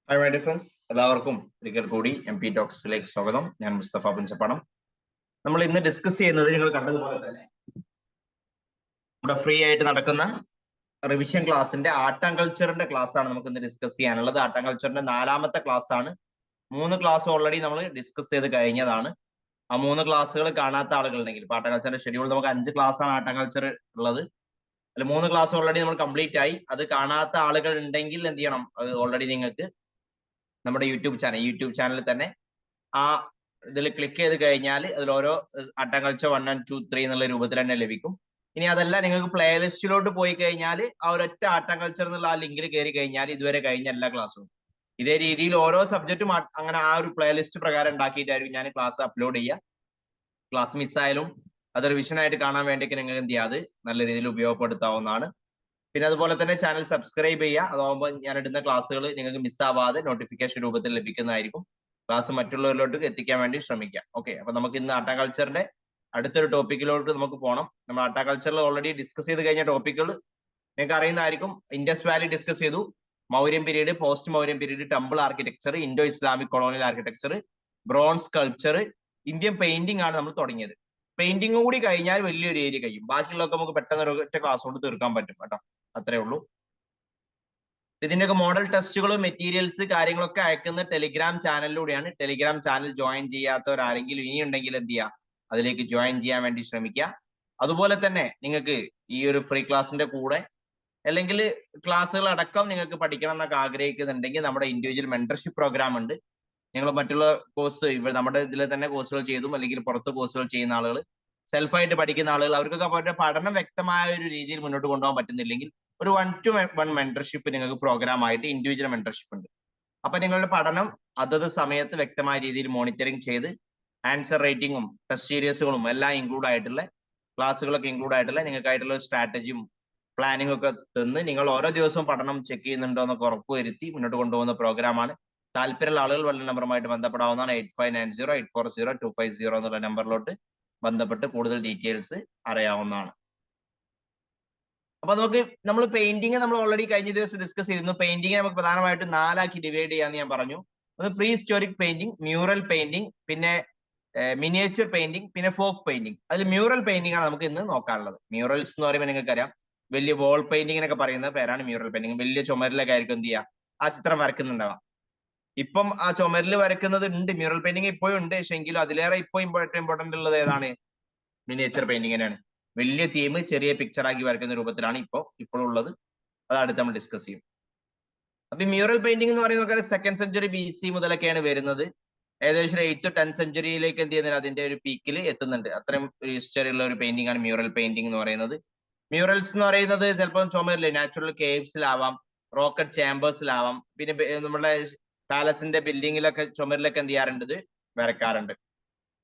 Hi my dear friends, എല്ലാവർക്കും ഒരിക്കൽ കൂടി MP ടോക്സിലേക്ക് സ്വാഗതം. ഞാൻ മുസ്തഫ പുഞ്ചപ്പാടം. നമ്മൾ ഇന്ന് ഡിസ്കസ് ചെയ്യുന്നത് നിങ്ങൾ കണ്ടതുപോലെ തന്നെ നമ്മുടെ ഫ്രീ ആയിട്ട് നടക്കുന്ന റിവിഷൻ ക്ലാസ്സിന്റെ ആർട്ട് ആൻഡ് കൾച്ചറിന്റെ ക്ലാസ് ആണ് നമുക്ക് ഇന്ന് ഡിസ്കസ് ചെയ്യാനുള്ളത്. ആർട്ട് ആൻഡ് കൾച്ചറിന്റെ 4ാമത്തെ ക്ലാസ് ആണ്. 3 ക്ലാസ് ഓൾറെഡി നമ്മൾ ഡിസ്കസ് ചെയ്ത് കഴിഞ്ഞതാണ്. ആ 3 ക്ലാസ്സുകൾ കാണാത്ത ആളുകളുണ്ടെങ്കിൽ, ആർട്ട് ആൻഡ് കൾച്ചറിന്റെ ഷെഡ്യൂൾ നമുക്ക് 5 ക്ലാസ് ആണ് ആർട്ട് ആൻഡ് കൾച്ചർ ഉള്ളത്. അതിൽ 3 ക്ലാസ് ഓൾറെഡി നമ്മൾ കംപ്ലീറ്റ് ആയി. അത് കാണാത്ത ആളുകൾ ഉണ്ടെങ്കിൽ എന്ത് ചെയ്യണം? അത് ഓൾറെഡി നിങ്ങൾക്ക് നമ്മുടെ യൂട്യൂബ് ചാനലിൽ തന്നെ ആ ഇതിൽ ക്ലിക്ക് ചെയ്ത് കഴിഞ്ഞാൽ അതിൽ ഓരോ ആർട്ട് ആൻഡ് കൾച്ചർ 1 and 2 3 എന്നുള്ള രൂപത്തിൽ തന്നെ ലഭിക്കും. ഇനി അതല്ല, നിങ്ങൾക്ക് പ്ലേലിസ്റ്റിലോട്ട് പോയി കഴിഞ്ഞാൽ ആ ഒരൊറ്റ ആർട്ട് ആൻഡ് കൾച്ചർ എന്നുള്ള ആ ലിങ്കിൽ കയറി കഴിഞ്ഞാൽ ഇതുവരെ കഴിഞ്ഞ എല്ലാ ക്ലാസ്സും ഇതേ രീതിയിൽ ഓരോ സബ്ജക്റ്റും അങ്ങനെ ആ ഒരു പ്ലേലിസ്റ്റ് പ്രകാരം ഉണ്ടാക്കിയിട്ടായിരിക്കും ഞാൻ ക്ലാസ് അപ്ലോഡ് ചെയ്യുക. ക്ലാസ് മിസ്സായാലും അത് റിവിഷൻ ആയിട്ട് കാണാൻ വേണ്ടിയൊക്കെ നിങ്ങൾക്ക് എന്ത് ചെയ്യാം, അത് നല്ല രീതിയിൽ ഉപയോഗപ്പെടുത്താവുന്നതാണ്. പിന്നെ അതുപോലെ തന്നെ ചാനൽ സബ്സ്ക്രൈബ് ചെയ്യുക. അതാവുമ്പോൾ ഞാൻ ഇടുന്ന ക്ലാസ്സുകൾ നിങ്ങൾക്ക് മിസ്സാവാതെ നോട്ടിഫിക്കേഷൻ രൂപത്തിൽ ലഭിക്കുന്നതായിരിക്കും. ക്ലാസ് മറ്റുള്ളവരിലോട്ട് എത്തിക്കാൻ വേണ്ടി ശ്രമിക്കാം. ഓക്കെ, അപ്പൊ നമുക്ക് ഇന്ന് ആർട്ട് ആൻഡ് കൾച്ചറിന്റെ അടുത്തൊരു ടോപ്പിക്കിലോട്ട് നമുക്ക് പോകണം. നമ്മൾ ആർട്ട് ആൻഡ് കൾച്ചറിൽ ഓൾറെഡി ഡിസ്കസ് ചെയ്ത് കഴിഞ്ഞ ടോപ്പിക്കുകൾ നിങ്ങൾക്ക് അറിയുന്നതായിരിക്കും. ഇൻഡസ് വാലി ഡിസ്കസ് ചെയ്തു, Mauryan period, post Mauryan period, temple architecture, Indo Islamic colonial architecture, bronze culture, Indian painting ആണ് നമ്മൾ തുടങ്ങിയത്. പെയിന്റിംഗ് കൂടി കഴിഞ്ഞാൽ വലിയൊരു ഏരിയ കഴിയും. ബാക്കിയുള്ളതൊക്കെ നമുക്ക് പെട്ടെന്ന് ഒരൊറ്റ ക്ലാസ് കൊണ്ട് തീർക്കാൻ പറ്റും കേട്ടോ. അത്രേ ഉള്ളൂ. ഇതിന്റെയൊക്കെ മോഡൽ ടെസ്റ്റുകളും മെറ്റീരിയൽസ് കാര്യങ്ങളൊക്കെ അയക്കുന്ന ടെലിഗ്രാം ചാനലിലൂടെയാണ്. ടെലിഗ്രാം ചാനൽ ജോയിൻ ചെയ്യാത്തവരാരെങ്കിലും ഇനിയുണ്ടെങ്കിൽ എന്ത് ചെയ്യുക, അതിലേക്ക് ജോയിൻ ചെയ്യാൻ വേണ്ടി ശ്രമിക്കുക. അതുപോലെ തന്നെ നിങ്ങൾക്ക് ഈ ഒരു ഫ്രീ ക്ലാസിന്റെ കൂടെ അല്ലെങ്കിൽ ക്ലാസ്സുകൾ അടക്കം നിങ്ങൾക്ക് പഠിക്കണം എന്നൊക്കെ ആഗ്രഹിക്കുന്നുണ്ടെങ്കിൽ നമ്മുടെ ഇൻഡിവിജ്വൽ മെന്റർഷിപ്പ് പ്രോഗ്രാം ഉണ്ട്. നിങ്ങൾ മറ്റുള്ള കോഴ്സ് നമ്മുടെ ഇതിൽ തന്നെ കോഴ്സുകൾ ചെയ്തും അല്ലെങ്കിൽ പുറത്ത് കോഴ്സുകൾ ചെയ്യുന്ന ആളുകൾ, സെൽഫായിട്ട് പഠിക്കുന്ന ആളുകൾ, അവർക്കൊക്കെ അവരുടെ പഠനം വ്യക്തമായ ഒരു രീതിയിൽ മുന്നോട്ട് കൊണ്ടുപോകാൻ പറ്റുന്നില്ലെങ്കിൽ ഒരു 1 to 1 മെന്റർഷിപ്പ് നിങ്ങൾക്ക് പ്രോഗ്രാം ആയിട്ട് ഇൻഡിവിജ്വൽ മെന്റർഷിപ്പ് ഉണ്ട്. അപ്പൊ നിങ്ങളുടെ പഠനം അതത് സമയത്ത് വ്യക്തമായ രീതിയിൽ മോണിറ്ററിങ് ചെയ്ത് ആൻസർ റേറ്റിംഗും ടെസ്റ്റ് സീരീസുകളും എല്ലാം ഇൻക്ലൂഡ് ആയിട്ടുള്ള ക്ലാസ്സുകളൊക്കെ ഇൻക്ലൂഡ് ആയിട്ടുള്ള നിങ്ങൾക്കായിട്ടുള്ള സ്ട്രാറ്റജിയും പ്ലാനിംഗ് ഒക്കെ തന്ന് നിങ്ങൾ ഓരോ ദിവസവും പഠനം ചെക്ക് ചെയ്യുന്നുണ്ടോ എന്നൊക്കെ ഉറപ്പുവരുത്തി മുന്നോട്ട് കൊണ്ടുപോകുന്ന പ്രോഗ്രാമാണ്. താല്പര്യമുള്ള ആളുകൾ വളരെ നമ്പറുമായിട്ട് ബന്ധപ്പെടാവുന്നതാണ്. 8590840250 എന്നുള്ള നമ്പറിലോട്ട് ബന്ധപ്പെട്ട് കൂടുതൽ ഡീറ്റെയിൽസ് അറിയാവുന്നതാണ്. അപ്പൊ നമ്മൾ പെയിന്റിങ് നമ്മൾ ഓൾറെഡി കഴിഞ്ഞ ദിവസം ഡിസ്കസ് ചെയ്തിരുന്നു. പെയിന്റിങ് നമുക്ക് പ്രധാനമായിട്ട് 4 ആക്കി ഡിവൈഡ് ചെയ്യാന്ന് ഞാൻ പറഞ്ഞു. അത് pre historic painting, mural painting, പിന്നെ മിനിയേച്ചർ പെയിന്റിംഗ്, പിന്നെ ഫോക്ക് പെയിന്റിംഗ്. അതിൽ മ്യൂറൽ പെയിന്റിംഗ് ആണ് നമുക്ക് ഇന്ന് നോക്കാനുള്ളത്. മ്യൂറൽസ് എന്ന് പറയുമ്പോൾ നിങ്ങൾക്കറിയാം, വലിയ വോൾ പെയിന്റിങ്ങിനൊക്കെ പറയുന്ന പേരാണ് മ്യൂറൽ പെയിന്റിംഗ്. വലിയ ചുമരിലൊക്കെ ആയിരിക്കും എന്ത് ചെയ്യുക, ആ ചിത്രം വരക്കുന്നുണ്ടാവാം. ഇപ്പം ആ ചുമരിൽ വരക്കുന്നത് ഉണ്ട്, മ്യൂറൽ പെയിന്റിംഗ് ഇപ്പോഴും ഉണ്ട്. പക്ഷെ എങ്കിലും അതിലേറെ ഇപ്പോൾ ഇമ്പോർട്ടന്റ് ഉള്ളത് ഏതാണ്? മിനിയേച്ചർ പെയിന്റിങ്ങിനാണ്. വലിയ തീം ചെറിയ പിക്ചർ ആക്കി വരയ്ക്കുന്ന രൂപത്തിലാണ് ഇപ്പോഴുള്ളത്. അത് അടുത്ത് നമ്മൾ ഡിസ്കസ് ചെയ്യും. അപ്പൊ മ്യൂറൽ പെയിന്റിംഗ് എന്ന് പറയുന്നത് 2nd സെഞ്ചുറി BC മുതലൊക്കെയാണ് വരുന്നത്. ഏകദേശം 8th to 10th സെഞ്ചുറിയിലേക്ക് എന്ത് ചെയ്യുന്നത്, അതിന്റെ ഒരു പീക്കിൽ എത്തുന്നുണ്ട്. അത്രയും ഒരു ഹിസ്റ്ററി ഉള്ള ഒരു പെയിന്റിംഗ് ആണ് മ്യൂറൽ പെയിന്റിംഗ് എന്ന് പറയുന്നത്. മ്യൂറൽസ് എന്ന് പറയുന്നത് ചിലപ്പോൾ ചുമരില് നാച്ചുറൽ കേവ്സിലാവാം, റോക്കറ്റ് ചേമ്പേഴ്സിലാവാം, പിന്നെ നമ്മുടെ പാലസിന്റെ ബിൽഡിങ്ങിലൊക്കെ ചുമരിലൊക്കെ എന്ത് ചെയ്യാറുണ്ട്, ഇത് വരക്കാറുണ്ട്.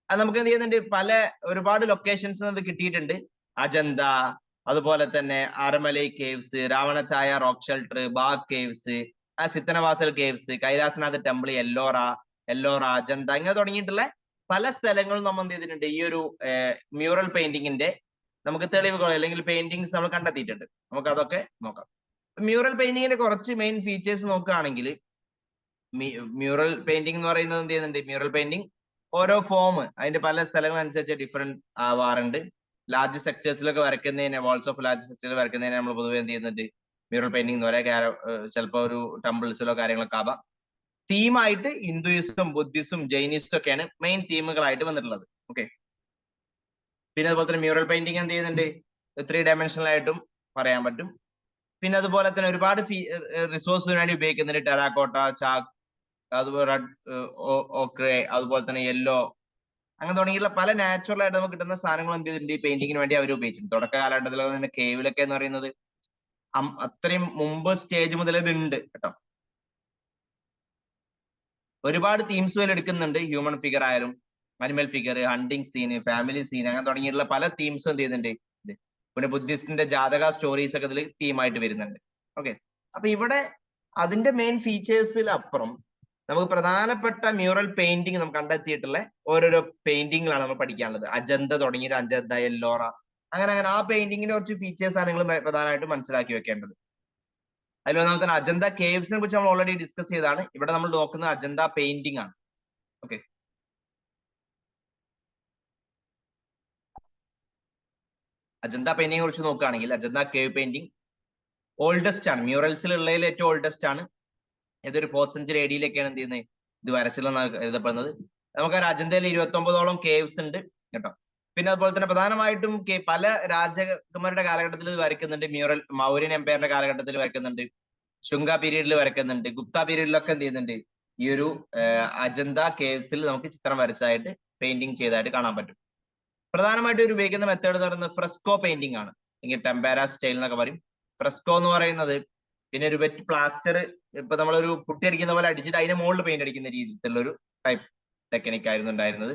അത് നമുക്ക് എന്ത് ചെയ്യുന്നുണ്ട്, ഒരുപാട് ലൊക്കേഷൻസ് അത് കിട്ടിയിട്ടുണ്ട്. അജന്ത, അതുപോലെ തന്നെ Aramalai caves, Ravanachhaya rock shelter, Bagh caves, Sittanavasal caves, Kailasanath temple, Ellora, Ajanta, ഇങ്ങനെ തുടങ്ങിയിട്ടുള്ള പല സ്ഥലങ്ങളും നമ്മൾ എന്ത് ചെയ്തിട്ടുണ്ട്, ഈ ഒരു മ്യൂറൽ പെയിന്റിങ്ങിന്റെ നമുക്ക് തെളിവുകൾ അല്ലെങ്കിൽ പെയിന്റിങ്സ് നമ്മൾ കണ്ടെത്തിയിട്ടുണ്ട്. നമുക്ക് അതൊക്കെ നോക്കാം. മ്യൂറൽ പെയിന്റിങ്ങിന്റെ കുറച്ച് മെയിൻ ഫീച്ചേഴ്സ് നോക്കുകയാണെങ്കിൽ, മ്യൂറൽ പെയിന്റിംഗ് എന്ന് പറയുന്നത് എന്ത് ചെയ്യുന്നുണ്ട്, മ്യൂറൽ പെയിന്റിംഗ് ഓരോ ഫോം അതിന്റെ പല സ്ഥലങ്ങൾ അനുസരിച്ച് ഡിഫറെന്റ് ആവാറുണ്ട്. ലാർജ് സ്ട്രക്ചേഴ്സിലൊക്കെ വരയ്ക്കുന്നതിന്, വാൾസ് ഓഫ് ലാർജ് സ്ട്രക്ചേഴ്സ് വരയ്ക്കുന്നതിന് നമ്മൾ പൊതുവെ എന്ത് ചെയ്യുന്നുണ്ട്, മ്യൂറൽ പെയിന്റിംഗ് എന്ന് പറയാം. ചിലപ്പോൾ ഒരു ടെമ്പിൾസിലോ കാര്യങ്ങളൊക്കെ ആവാം. തീമായിട്ട് ഹിന്ദുയിസം, ബുദ്ധിസം, ജൈനിസം ഒക്കെയാണ് മെയിൻ തീമുകളായിട്ട് വന്നിട്ടുള്ളത്. ഓക്കെ, പിന്നെ അതുപോലെ തന്നെ മ്യൂറൽ പെയിന്റിംഗ് എന്ത് ചെയ്യുന്നുണ്ട്, 3 dimensional ആയിട്ടും പറയാൻ പറ്റും. പിന്നെ അതുപോലെ തന്നെ ഒരുപാട് റിസോഴ്സിന് വേണ്ടി ഉപയോഗിക്കുന്നുണ്ട്. ടെറാക്കോട്ട, ചാക്ക്, അതുപോലെ റെഡ് ഓക്രേ, അതുപോലെ തന്നെ യെല്ലോ, അങ്ങനെ തുടങ്ങിയുള്ള പല നാച്ചുറൽ ആയിട്ട് നമുക്ക് കിട്ടുന്ന സാധനങ്ങൾ എന്ത് ചെയ്തിട്ടുണ്ട്, ഈ പെയിന്റിങ്ങിന് വേണ്ടി അവർ ഉപയോഗിച്ചിട്ടുണ്ട്. തുടക്ക കാലഘട്ടത്തിലൊക്കെ തന്നെ കേവിലൊക്കെ എന്ന് പറയുന്നത് അത്രയും മുമ്പ് സ്റ്റേജ് മുതൽ ഇത് ഉണ്ട് കേട്ടോ. ഒരുപാട് തീംസ് വരെ എടുക്കുന്നുണ്ട്. ഹ്യൂമൻ ഫിഗർ ആയാലും, animal figure, hunting scene, family scene, അങ്ങനെ തുടങ്ങിയിട്ടുള്ള പല തീംസും എന്ത് ചെയ്യുന്നുണ്ട്. പിന്നെ ബുദ്ധിസ്റ്റിന്റെ ജാതക സ്റ്റോറീസ് ഒക്കെ ഇതിൽ തീമായിട്ട് വരുന്നുണ്ട്. ഓക്കെ, അപ്പൊ ഇവിടെ അതിന്റെ മെയിൻ ഫീച്ചേഴ്സിൽ അപ്പുറം നമുക്ക് പ്രധാനപ്പെട്ട മ്യൂറൽ പെയിന്റിംഗ് നമുക്ക് കണ്ടെത്തിയിട്ടുള്ള ഓരോരോ പെയിന്റിങ്ങുകളാണ് നമ്മൾ പഠിക്കാനുള്ളത്. അജന്ത തുടങ്ങിയിട്ട് അജന്ത, എല്ലോറ, അങ്ങനെ ആ പെയിന്റിങ്ങിന്റെ കുറച്ച് ഫീച്ചേഴ്സ് ആണ് നിങ്ങൾ പ്രധാനമായിട്ടും മനസ്സിലാക്കി വെക്കേണ്ടത്. അതിൽ ഒന്നാമത്തെ അജന്ത കേവ്സിനെ കുറിച്ച് നമ്മൾ ഓൾറെഡി ഡിസ്കസ് ചെയ്തതാണ്. ഇവിടെ നമ്മൾ നോക്കുന്നത് അജന്ത പെയിന്റിംഗ് ആണ്. ഓക്കെ, അജന്ത പെയിന്റിംഗിനെ കുറിച്ച് നോക്കുകയാണെങ്കിൽ അജന്ത കേവ് പെയിന്റിംഗ് ഓൾഡസ്റ്റ് ആണ്, മ്യൂറൽസിൽ ഉള്ളതിൽ ഏറ്റവും ഓൾഡസ്റ്റ് ആണ്. ഏതൊരു 4th സെഞ്ചുറി AD എന്ത് ചെയ്യുന്നത് ഇത് വരച്ചില്ലെന്നാണ് എഴുതപ്പെടുന്നത്. നമുക്കൊരു അജന്തയിൽ 29ഓളം കേവ്സ് ഉണ്ട് കേട്ടോ. പിന്നെ അതുപോലെ തന്നെ പ്രധാനമായിട്ടും പല രാജകുമാരുടെ കാലഘട്ടത്തിൽ ഇത് വരയ്ക്കുന്നുണ്ട്. മ്യൂറൽ മൗര്യൻ എംപയറിന്റെ കാലഘട്ടത്തിൽ വരയ്ക്കുന്നുണ്ട്, ശുംഗ പീരീഡിൽ വരയ്ക്കുന്നുണ്ട്, ഗുപ്ത പീരീഡിലൊക്കെ എന്ത് ചെയ്യുന്നുണ്ട് ഈ ഒരു അജന്ത കേവ്സിൽ നമുക്ക് ചിത്രം വരച്ചതായിട്ട് പെയിന്റിങ് ചെയ്തതായിട്ട് കാണാൻ പറ്റും. പ്രധാനമായിട്ട് ഒരു ഉപയോഗിക്കുന്ന മെത്തേഡ് എന്ന് പറയുന്നത് ഫ്രെസ്കോ പെയിന്റിംഗ് ആണ്, അല്ലെങ്കിൽ ടെമ്പേര സ്റ്റൈൽ എന്നൊക്കെ പറയും. ഫ്രെസ്കോ എന്ന് പറയുന്നത് പിന്നെ ഒരു വെറ്റ് പ്ലാസ്റ്റർ, ഇപ്പൊ നമ്മളൊരു പുട്ടി അടിക്കുന്ന പോലെ അടിച്ചിട്ട് അതിന്റെ മുകളിൽ പെയിന്റ് അടിക്കുന്ന രീതിയിലുള്ള ഒരു ടൈപ്പ് ടെക്നിക് ആയിരുന്നു ഉണ്ടായിരുന്നത്.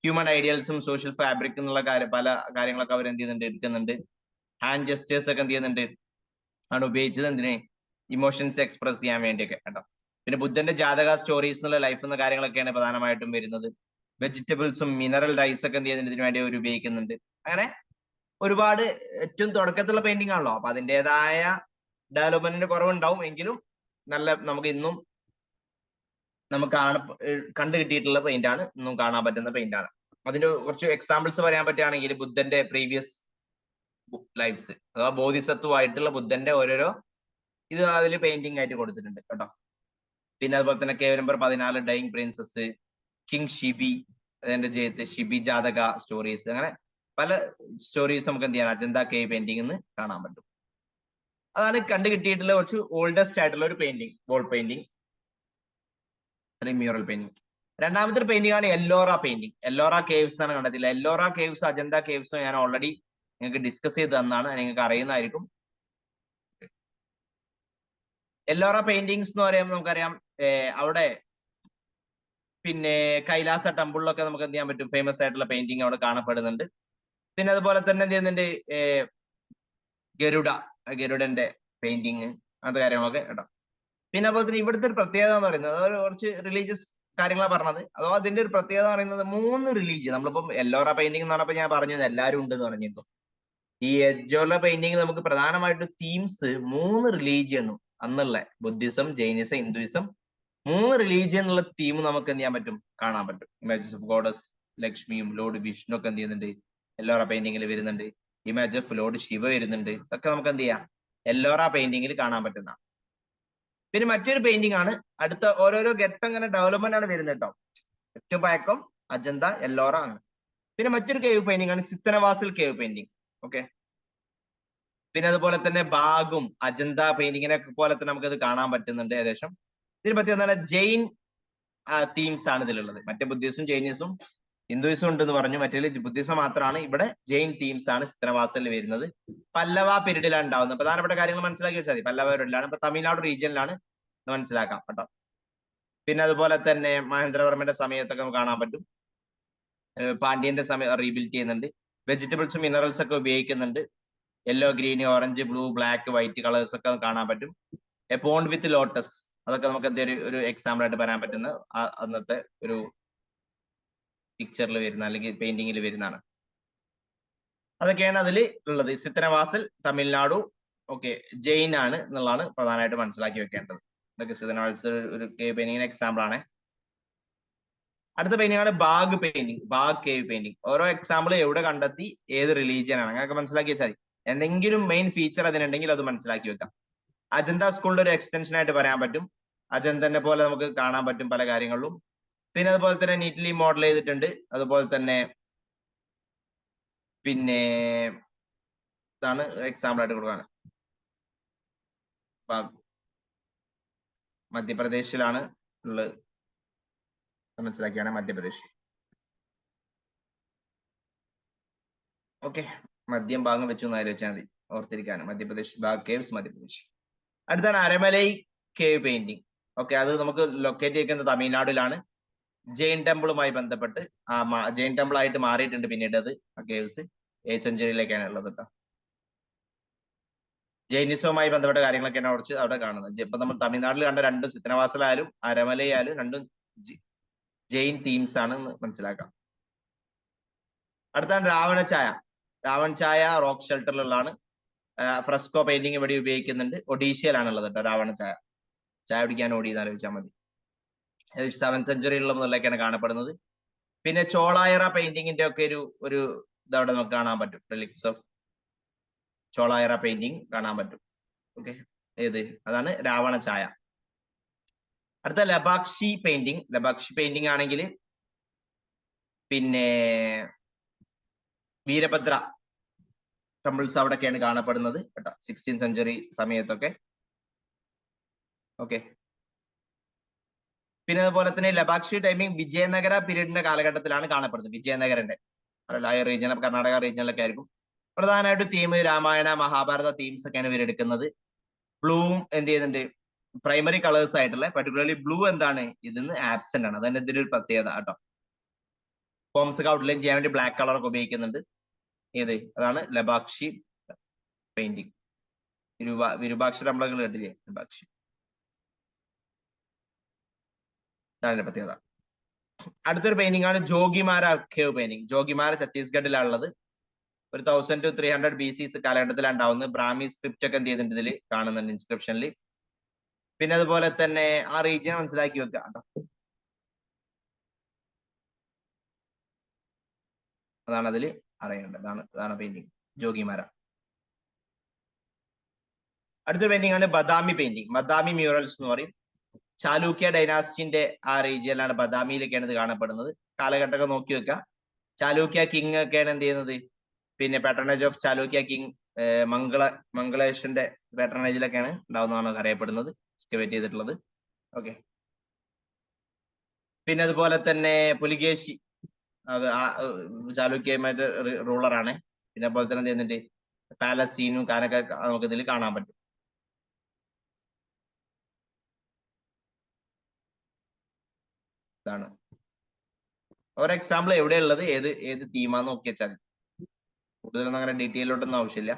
ഹ്യൂമൻ ഐഡിയൽസും സോഷ്യൽ ഫാബ്രിക് എന്നുള്ള പല കാര്യങ്ങളൊക്കെ അവർ എന്ത് ചെയ്യുന്നുണ്ട് എടുക്കുന്നുണ്ട്. ഹാൻഡ് ജെസ്റ്റേഴ്സ് ഒക്കെ എന്ത് ചെയ്യുന്നുണ്ട് ആണ് ഉപയോഗിച്ചത് എന്തിനെ ഇമോഷൻസ് എക്സ്പ്രസ് ചെയ്യാൻ വേണ്ടിയൊക്കെ കേട്ടോ. പിന്നെ ബുദ്ധന്റെ ജാതക സ്റ്റോറീസ് എന്നുള്ള ലൈഫ് എന്ന കാര്യങ്ങളൊക്കെയാണ് പ്രധാനമായിട്ടും വരുന്നത്. വെജിറ്റബിൾസും മിനറൽ റൈസ് ഒക്കെ എന്ത് ചെയ്യുന്നുണ്ട് ഇതിനു വേണ്ടി അവർ ഉപയോഗിക്കുന്നുണ്ട്. അങ്ങനെ ഒരുപാട് ഏറ്റവും തുടക്കത്തിലുള്ള പെയിന്റിംഗ് ആണല്ലോ, അപ്പൊ അതിൻ്റെതായ ഡെവലപ്മെന്റിന്റെ കുറവുണ്ടാവും, എങ്കിലും നല്ല നമുക്ക് ഇന്നും നമുക്ക് കണ്ടു കിട്ടിയിട്ടുള്ള പെയിന്റ് ആണ്, ഇന്നും കാണാൻ പറ്റുന്ന പെയിന്റ് ആണ്. അതിന്റെ കുറച്ച് എക്സാമ്പിൾസ് പറയാൻ പറ്റുകയാണെങ്കിൽ ബുദ്ധന്റെ പ്രീവിയസ് ലൈഫ്സ് അഥവാ ബോധിസത്വമായിട്ടുള്ള ബുദ്ധന്റെ ഓരോരോ ഇത് അതിൽ പെയിന്റിംഗ് ആയിട്ട് കൊടുത്തിട്ടുണ്ട് കേട്ടോ. പിന്നെ അതുപോലെ തന്നെ cave number 14 dying princess, king Shibi, അതിന്റെ ജയത്ത് ഷിബി ജാതക സ്റ്റോറീസ്, അങ്ങനെ പല സ്റ്റോറീസ് നമുക്ക് എന്ത് ചെയ്യാം അജന്ത കേവ് പെയിന്റിംഗ് കാണാൻ പറ്റും. അതാണ് കണ്ടു കിട്ടിയിട്ടുള്ള കുറച്ച് ഓൾഡസ്റ്റ് ആയിട്ടുള്ള ഒരു പെയിന്റിംഗ്, വോൾ പെയിന്റിംഗ് അല്ലെങ്കിൽ മ്യൂറൽ പെയിന്റിംഗ്. രണ്ടാമത്തെ ഒരു പെയിന്റിംഗ് ആണ് എല്ലോറ പെയിന്റിംഗ്. എല്ലോറ കേവ്സ് എന്നാണ് കണ്ടതില്ല. എല്ലോറ കേവ്സ് അജന്ത കേവ്സും ഞാൻ ഓൾറെഡി നിങ്ങൾക്ക് ഡിസ്കസ് ചെയ്ത് തന്നാണ്, നിങ്ങൾക്ക് അറിയുന്നതായിരിക്കും. എല്ലോറ പെയിന്റിങ്സ് എന്ന് പറയുമ്പോൾ നമുക്കറിയാം അവിടെ പിന്നെ കൈലാസ ടെമ്പിളിലൊക്കെ നമുക്ക് എന്ത് ചെയ്യാൻ പറ്റും, ഫേമസ് ആയിട്ടുള്ള പെയിന്റിംഗ് അവിടെ കാണപ്പെടുന്നുണ്ട്. പിന്നെ അതുപോലെ തന്നെ എന്ത് ചെയ്യുന്നുണ്ട് ഗരുഡന്റെ പെയിന്റിങ്, അങ്ങനത്തെ കാര്യങ്ങളൊക്കെ കേട്ടോ. പിന്നെ അതുപോലെ തന്നെ ഇവിടുത്തെ ഒരു പ്രത്യേകത എന്ന് പറയുന്നത് അതൊരു കുറച്ച് റിലീജിയസ് കാര്യങ്ങളാണ് പറഞ്ഞത്. അഥവാ അതിന്റെ ഒരു പ്രത്യേകത എന്ന് പറയുന്നത് 3 റിലീജിയൻ, നമ്മളിപ്പം എല്ലോറ പെയിന്റിംഗ് എന്ന് പറഞ്ഞപ്പോൾ ഞാൻ പറഞ്ഞത് എല്ലാവരും ഉണ്ട് എന്ന് പറഞ്ഞിരുന്നു. ഈ എല്ലോറ പെയിന്റിംഗ് നമുക്ക് പ്രധാനമായിട്ട് തീംസ് 3 റിലീജിയനും അന്നുള്ള ബുദ്ധിസം, ജൈനിസം, ഹിന്ദുയിസം 3 റിലീജിയനുള്ള തീം നമുക്ക് എന്ത് ചെയ്യാൻ പറ്റും, കാണാൻ പറ്റും. ഇമേജസ് ഓഫ് ഗോഡസ് ലക്ഷ്മിയും ലോർഡ് വിഷ്ണു ഒക്കെ എന്ത് ചെയ്യുന്നുണ്ട് എല്ലോറ പെയിന്റിങ്ങിൽ വരുന്നുണ്ട്. ഇമേജ് ഓഫ് ലോർഡ് ശിവ വരുന്നുണ്ട്. ഇതൊക്കെ നമുക്ക് എന്ത് ചെയ്യാം എല്ലോറ പെയിന്റിങ്ങിൽ കാണാൻ പറ്റുന്ന. പിന്നെ മറ്റൊരു പെയിന്റിംഗ് ആണ്, അടുത്ത ഓരോരോ ഘട്ടം ഇങ്ങനെ ഡെവലപ്മെന്റ് ആണ് വരുന്നത് കേട്ടോ. ഏറ്റവും പഴക്കം അജന്ത, എല്ലോറ ആണ്. പിന്നെ മറ്റൊരു കേവ് പെയിന്റിംഗ് ആണ് സിത്തനവാസൽ കേവ് പെയിന്റിംഗ്. ഓക്കെ, പിന്നെ അതുപോലെ തന്നെ ബാഗും അജന്ത പെയിന്റിങ്ങിനെ പോലെ തന്നെ നമുക്കത് കാണാൻ പറ്റുന്നുണ്ട് ഏകദേശം. ഇതിനെ പറ്റി എന്താണ് ജെയിൻ തീംസ് ആണ് ഇതിലുള്ളത്. മറ്റേ ബുദ്ധിസം, ജൈനിസും, ഹിന്ദുയിസം ഉണ്ടെന്ന് പറഞ്ഞു, മറ്റേ ബുദ്ധിസം മാത്രമാണ്. ഇവിടെ ജെയിൻ തീംസ് ആണ് സിത്തനവാസലിൽ വരുന്നത്. പല്ലവ പീരീഡിലാണ് ഉണ്ടാവുന്നത്. പ്രധാനപ്പെട്ട കാര്യങ്ങൾ മനസ്സിലാക്കി വെച്ചാൽ മതി. പല്ലവ പീരീഡിലാണ്, ഇപ്പൊ തമിഴ്നാട് റീജിയനിലാണ് മനസ്സിലാക്കാം കേട്ടോ. പിന്നെ അതുപോലെ തന്നെ മഹേന്ദ്രവർമ്മന്റെ സമയത്തൊക്കെ നമുക്ക് കാണാൻ പറ്റും. പാണ്ഡ്യന്റെ സമയം റീബിൽഡ് ചെയ്യുന്നുണ്ട്. വെജിറ്റബിൾസും മിനറൽസ് ഒക്കെ ഉപയോഗിക്കുന്നുണ്ട്. Yellow, green, orange, blue, black, white colours ഒക്കെ കാണാൻ പറ്റും. എ പോണ്ട് വിത്ത് ലോട്ടസ്, അതൊക്കെ നമുക്ക് എന്തെങ്കിലും ഒരു എക്സാമ്പിൾ ആയിട്ട് പറയാൻ പറ്റുന്ന അന്നത്തെ ഒരു പിക്ചറിൽ വരുന്ന അല്ലെങ്കിൽ പെയിന്റിങ്ങിൽ വരുന്നതാണ്. അതൊക്കെയാണ് അതിൽ ഉള്ളത്. സിത്തനവാസൽ തമിഴ്നാടു, ഓക്കെ, ജെയിൻ ആണ് എന്നുള്ളതാണ് പ്രധാനമായിട്ട് മനസ്സിലാക്കി വെക്കേണ്ടത്. ഇതൊക്കെ സിത്തനവാസൽ ഒരു കേവ് പെയിന്റിങ്ങിന് എക്സാമ്പിൾ ആണ്. അടുത്ത പെയിന്റിംഗ് ആണ് Bagh painting, Bagh cave painting. ഓരോ എക്സാമ്പിൾ എവിടെ കണ്ടെത്തി, ഏത് റിലീജിയൻ ആണ്, അങ്ങനെയൊക്കെ മനസ്സിലാക്കി വെച്ചാൽ മതി. എന്തെങ്കിലും മെയിൻ ഫീച്ചർ അതിനുണ്ടെങ്കിൽ അത് മനസ്സിലാക്കി വെക്കാം. അജന്ത സ്കൂളിന്റെ ഒരു എക്സ്റ്റൻഷൻ ആയിട്ട് പറയാൻ പറ്റും. അജന്തനെ പോലെ നമുക്ക് കാണാൻ പറ്റും പല കാര്യങ്ങളിലും. പിന്നെ അതുപോലെ തന്നെ നീറ്റ്ലി മോഡൽ ചെയ്തിട്ടുണ്ട്. അതുപോലെ തന്നെ പിന്നെ ഇതാണ് എക്സാമ്പിൾ ആയിട്ട് കൊടുക്കാണ്. മധ്യപ്രദേശിലാണ് ഉള്ളത്, മനസ്സിലാക്കിയാണ് മധ്യപ്രദേശ്. ഓക്കെ, മദ്യം ഭാഗം വെച്ചു എന്ന് ആലോചിച്ചാൽ മതി, ഓർത്തിരിക്കാണ്. മധ്യപ്രദേശ്, ബാഗ് കേവ്സ്, മധ്യപ്രദേശ്. അടുത്താണ് അരമലൈ കേവ് പെയിന്റിംഗ്. ഓക്കെ, അത് നമുക്ക് ലൊക്കേറ്റ് ചെയ്യുന്നത് തമിഴ്നാടിലാണ്. ജെയിൻ ടെമ്പിളുമായി ബന്ധപ്പെട്ട് ജെയിൻ ടെമ്പിൾ ആയിട്ട് മാറിയിട്ടുണ്ട് പിന്നീട് അത് ആ കേവ്സ് 8th സെഞ്ചുറിയിലേക്കാണ് ഉള്ളത് കേട്ടോ. ജൈനിസവുമായി ബന്ധപ്പെട്ട കാര്യങ്ങളൊക്കെയാണ് കുറച്ച് അവിടെ കാണുന്നത്. ഇപ്പൊ നമ്മൾ തമിഴ്നാട്ടിൽ കണ്ട രണ്ടും സിത്തനവാസലായാലും അരമലയായാലും രണ്ടും ജെയിൻ തീംസ് ആണ് മനസ്സിലാക്കാം. അടുത്താണ് രാവണ ഛായ. രാവൺ ഛായ റോക്ക് ഷെൽട്ടറിലുള്ളതാണ്. ഫ്രസ്കോ പെയിന്റിങ് ഇവിടെ ഉപയോഗിക്കുന്നുണ്ട്. ഒഡീഷയിലാണുള്ളത് കേട്ടോ രാവണ ചായ. ചായ കുടിക്കാൻ ഓടിയെന്ന് ആലോചിച്ചാൽ മതി. 7th സെഞ്ചുറിയിലുള്ള മുതലൊക്കെയാണ് കാണപ്പെടുന്നത്. പിന്നെ ചോളായറ പെയിന്റിങ്ങിന്റെ ഒക്കെ ഒരു ഇതവിടെ നമുക്ക് കാണാൻ പറ്റും. റിലിക്സ് ഓഫ് ചോളായറ പെയിന്റിങ് കാണാൻ പറ്റും. ഓക്കെ, ഏത് അതാണ് രാവണ ചായ. അടുത്ത ലബാക്ഷി പെയിന്റിങ്. ലബാക്ഷി പെയിന്റിങ് ആണെങ്കിൽ പിന്നെ വീരഭദ്ര ടെമ്പിൾസ് അവിടെയൊക്കെയാണ് കാണപ്പെടുന്നത് കേട്ടോ, 16th സെഞ്ചുറി സമയത്തൊക്കെ. ഓക്കെ, പിന്നെ അതുപോലെ തന്നെ ലബാക്ഷി ടൈമിങ് വിജയനഗര പീരീഡിന്റെ കാലഘട്ടത്തിലാണ് കാണപ്പെടുന്നത്. വിജയനഗരന്റെ റീജിയൻ, കർണാടക റീജിയനിലൊക്കെ ആയിരിക്കും. പ്രധാനമായിട്ട് തീം രാമായണ മഹാഭാരത തീംസ് ഒക്കെയാണ് ഇവരെടുക്കുന്നത്. ബ്ലൂവും എന്ത് ചെയ്യുന്നുണ്ട്, പ്രൈമറി കളേഴ്സ് ആയിട്ടുള്ള പർട്ടിക്കുലർലി ബ്ലൂ എന്താണ് ഇതിന്ന് ആബ്സെന്റ് ആണ്. അതന്നെ ഇതിന്റെ ഒരു പ്രത്യേകത കേട്ടോ. ഫോംസ് ഒക്കെ ഔട്ട്ലൈൻ ചെയ്യാൻ വേണ്ടി ബ്ലാക്ക് കളർ ഒക്കെ ഉപയോഗിക്കുന്നുണ്ട്. ഏത് അതാണ് ലബാക്ഷി പെയിന്റിങ്. വിരൂപാക്ഷ അമ്പലങ്ങൾ കേട്ടില്ലേ, ലബാക്ഷി, അതാണ് പ്രത്യേകത. അടുത്തൊരു പെയിന്റിംഗ് ആണ് Jogimara cave painting. Jogimara ഛത്തീസ്ഗഡിലാണുള്ളത്. 1000 to 300 BC കാലഘട്ടത്തിലാണ് ഉണ്ടാവുന്നത്. ബ്രാഹ്മി സ്ക്രിപ്റ്റ് ഒക്കെ എന്ത് ചെയ്തിട്ടുണ്ട് ഇതിൽ കാണുന്നുണ്ട് ഇൻസ്ക്രിപ്ഷനിൽ. പിന്നെ അതുപോലെ തന്നെ ആ റീജിയൻ മനസ്സിലാക്കി വെക്കുക കേട്ടോ. അതാണ് അതിൽ അറിയേണ്ടത്. അതാണ് പെയിന്റിംഗ് ജോഗിമാര. അടുത്തൊരു പെയിന്റിംഗ് ആണ് ബദാമി പെയിന്റിംഗ്. ബദാമി മ്യൂറൽസ് എന്ന് പറയും. ചാലൂക്യ ഡൈനാസ്റ്റിന്റെ ആ റീജിയനിലാണ്, ബദാമിയിലൊക്കെയാണ് ഇത് കാണപ്പെടുന്നത്. കാലഘട്ടമൊക്കെ നോക്കി വെക്കുക. ചാലൂക്യ കിങ് ഒക്കെയാണ് എന്ത് ചെയ്യുന്നത്, പിന്നെ പാട്രണേജ് ഓഫ് ചാലൂക്യ കിങ് മംഗളേഷിന്റെ പാട്രണേജിലൊക്കെയാണ് ഉണ്ടാവുന്നതാണ് അറിയപ്പെടുന്നത്, എക്സ്കവേറ്റ് ചെയ്തിട്ടുള്ളത്. ഓക്കെ, പിന്നെ അതുപോലെ തന്നെ പുലികേശി, അത് ചാലൂക്യമായിട്ട് റൂളറാണ്. പിന്നെ അതുപോലെ തന്നെ എന്ത് ചെയ്യുന്നുണ്ട്, പാലസ്തീനും കാനൊക്കെ നമുക്ക് ഇതിൽ കാണാൻ പറ്റും. ഇതാണ് ഒരു എക്സാമ്പിൾ എവിടെയുള്ളത്, ഏത് തീമാന്ന് നോക്കി വെച്ചാൽ. കൂടുതലൊന്നും അങ്ങനെ ഡീറ്റെയിലോട്ടൊന്നും ആവശ്യമില്ല.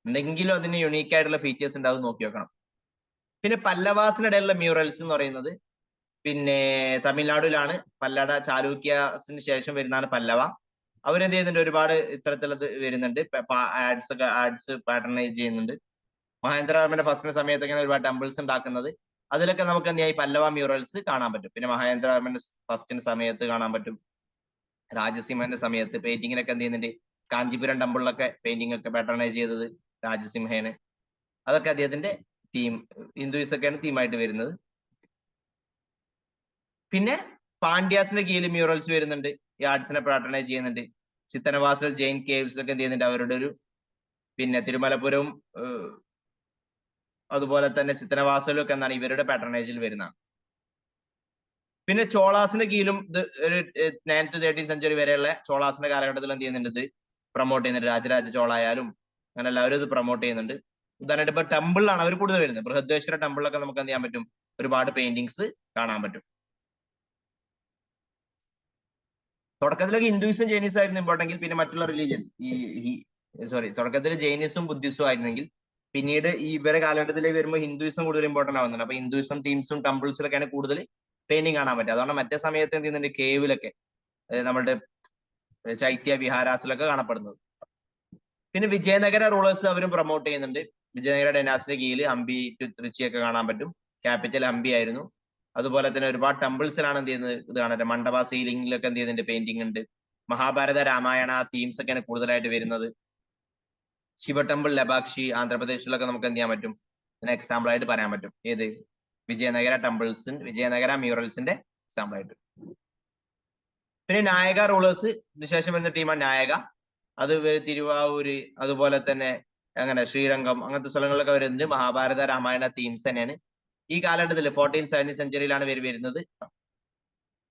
എന്തെങ്കിലും അതിന് യുണീക്ക് ആയിട്ടുള്ള ഫീച്ചേഴ്സ് ഉണ്ടാവും, നോക്കി വെക്കണം. പിന്നെ പല്ലവാസിനിടയിലുള്ള മ്യൂറൽസ് എന്ന് പറയുന്നത് പിന്നെ തമിഴ്നാടിലാണ്. പല്ലട ചാലൂക്യസിന് ശേഷം വരുന്നതാണ് പല്ലവ. അവരെന്ത് ചെയ്യുന്നുണ്ട്, ഒരുപാട് ഇത്തരത്തിലത് വരുന്നുണ്ട്. ആഡ്സ് പാറ്റേണൈസ് ചെയ്യുന്നുണ്ട്. മഹേന്ദ്രവർമ്മന്റെ ഫസ്റ്റിന്റെ സമയത്തൊക്കെയാണ് ഒരുപാട് ടെമ്പിൾസ് ഉണ്ടാക്കുന്നത്. അതിലൊക്കെ നമുക്ക് എന്ത് ചെയ്യാം, പല്ലവ മ്യൂറൽസ് കാണാൻ പറ്റും. പിന്നെ മഹേന്ദ്രവർമ്മന്റെ ഫസ്റ്റിന്റെ സമയത്ത് കാണാൻ പറ്റും. രാജസിംഹന്റെ സമയത്ത് പെയിന്റിങ്ങിനൊക്കെ എന്ത് ചെയ്യുന്നുണ്ട്, കാഞ്ചീപുരം ടെമ്പിളിലൊക്കെ പെയിന്റിംഗ് ഒക്കെ പാറ്റേണൈസ് ചെയ്തത് രാജസിംഹേന്. അതൊക്കെ അദ്ദേഹത്തിന്റെ തീം, ഹിന്ദുയിസം ഒക്കെയാണ് തീമായിട്ട് വരുന്നത്. പിന്നെ പാണ്ഡ്യാസിന്റെ കീഴിൽ മ്യൂറൽസ് വരുന്നുണ്ട്, ഈ ആർട്സിനെ പാറ്റേണൈസ് ചെയ്യുന്നുണ്ട്. ചിത്തനവാസൽ ജെയിൻ കേവ്സിലൊക്കെ എന്ത് ചെയ്യുന്നുണ്ട്, അവരുടെ ഒരു പിന്നെ തിരുമലപുരവും അതുപോലെ തന്നെ ചിത്തനവാസലും ഒക്കെ എന്താണ് ഇവരുടെ പാറ്റേണേജിൽ വരുന്നതാണ്. പിന്നെ ചോളാസിന്റെ കീഴിലും ഇത് ഒരു 9th to 13th സെഞ്ചുറി വരെയുള്ള ചോളാസിന്റെ കാലഘട്ടത്തിൽ എന്ത് ചെയ്യുന്നുണ്ട്, ഇത് പ്രൊമോട്ട് ചെയ്യുന്നുണ്ട്. രാജരാജ ചോള ആയാലും അങ്ങനെ എല്ലാവരും ഇത് പ്രൊമോട്ട് ചെയ്യുന്നുണ്ട്. ഉദാഹരണമായിട്ട് ഇപ്പൊ ടെമ്പിളിലാണ് അവർ കൂടുതൽ വരുന്നത്. ബൃഹദേശ്വര ടെമ്പിളിലൊക്കെ നമുക്ക് എന്ത് ചെയ്യാൻ പറ്റും, ഒരുപാട് പെയിന്റിങ്സ് കാണാൻ പറ്റും. തുടക്കത്തിലൊക്കെ ഹിന്ദുയിസം ജൈനിസം ആയിരുന്നു ഇമ്പോർട്ടെങ്കിൽ, പിന്നെ മറ്റുള്ള റിലീജിയൻ തുടക്കത്തിൽ ജൈനിസും ബുദ്ധിസവും ആയിരുന്നെങ്കിൽ പിന്നീട് ഈ ഇവരെ കാലഘട്ടത്തിലേക്ക് വരുമ്പോൾ ഹിന്ദുയിസം കൂടുതൽ ഇമ്പോർട്ടന്റ് ആവുന്നുണ്ട്. അപ്പൊ ഹിന്ദുയിസം തീംസും ടെമ്പിൾസിലൊക്കെയാണ് കൂടുതൽ പെയിന്റിങ് കാണാൻ പറ്റും. അതുകൊണ്ട് മറ്റേ സമയത്ത് എന്ത് ചെയ്യുന്നുണ്ട്, കേവിലൊക്കെ നമ്മളുടെ ചൈത്യ വിഹാരാസിലൊക്കെ കാണപ്പെടുന്നത്. പിന്നെ വിജയനഗര റൂളേഴ്സ് അവരും പ്രൊമോട്ട് ചെയ്യുന്നുണ്ട്. വിജയനഗര ഡൈനാസ്റ്റിയുടെ കീഴിൽ ഹംപി ടു ട്രിച്ചി ഒക്കെ കാണാൻ പറ്റും. ക്യാപിറ്റൽ ഹംപി ആയിരുന്നു. അതുപോലെ തന്നെ ഒരുപാട് ടെമ്പിൾസിലാണ് എന്ത് ചെയ്യുന്നത്, ഇത് കാണുന്നത്. മണ്ഡപ സീലിംഗിലൊക്കെ എന്ത് ചെയ്യുന്നുണ്ട്, പെയിന്റിംഗ് ഉണ്ട്. മഹാഭാരത രാമായണ തീംസ് ഒക്കെയാണ് കൂടുതലായിട്ട് വരുന്നത്. ശിവ ടെമ്പിൾ ലബാക്ഷി ആന്ധ്രാപ്രദേശിലൊക്കെ നമുക്ക് എന്ത് ചെയ്യാൻ പറ്റും, ഇതിന് എക്സാമ്പിൾ ആയിട്ട് പറയാൻ പറ്റും. ഏത് വിജയനഗര ടെമ്പിൾസ്, വിജയനഗര മ്യൂറൽസിന്റെ എക്സാമ്പിൾ ആയിട്ട്. പിന്നെ നായക റൂളേഴ്സ് ശേഷം വരുന്ന ടീമാണ് നായക. അത് തിരുവാവൂര് അതുപോലെ തന്നെ അങ്ങനെ ശ്രീരംഗം അങ്ങനത്തെ സ്ഥലങ്ങളിലൊക്കെ വരുന്നത് മഹാഭാരത രാമായണ തീംസ് തന്നെയാണ്. ഈ കാലഘട്ടത്തിൽ 14th 17th സെഞ്ചുറിയിലാണ് വരുന്നത്.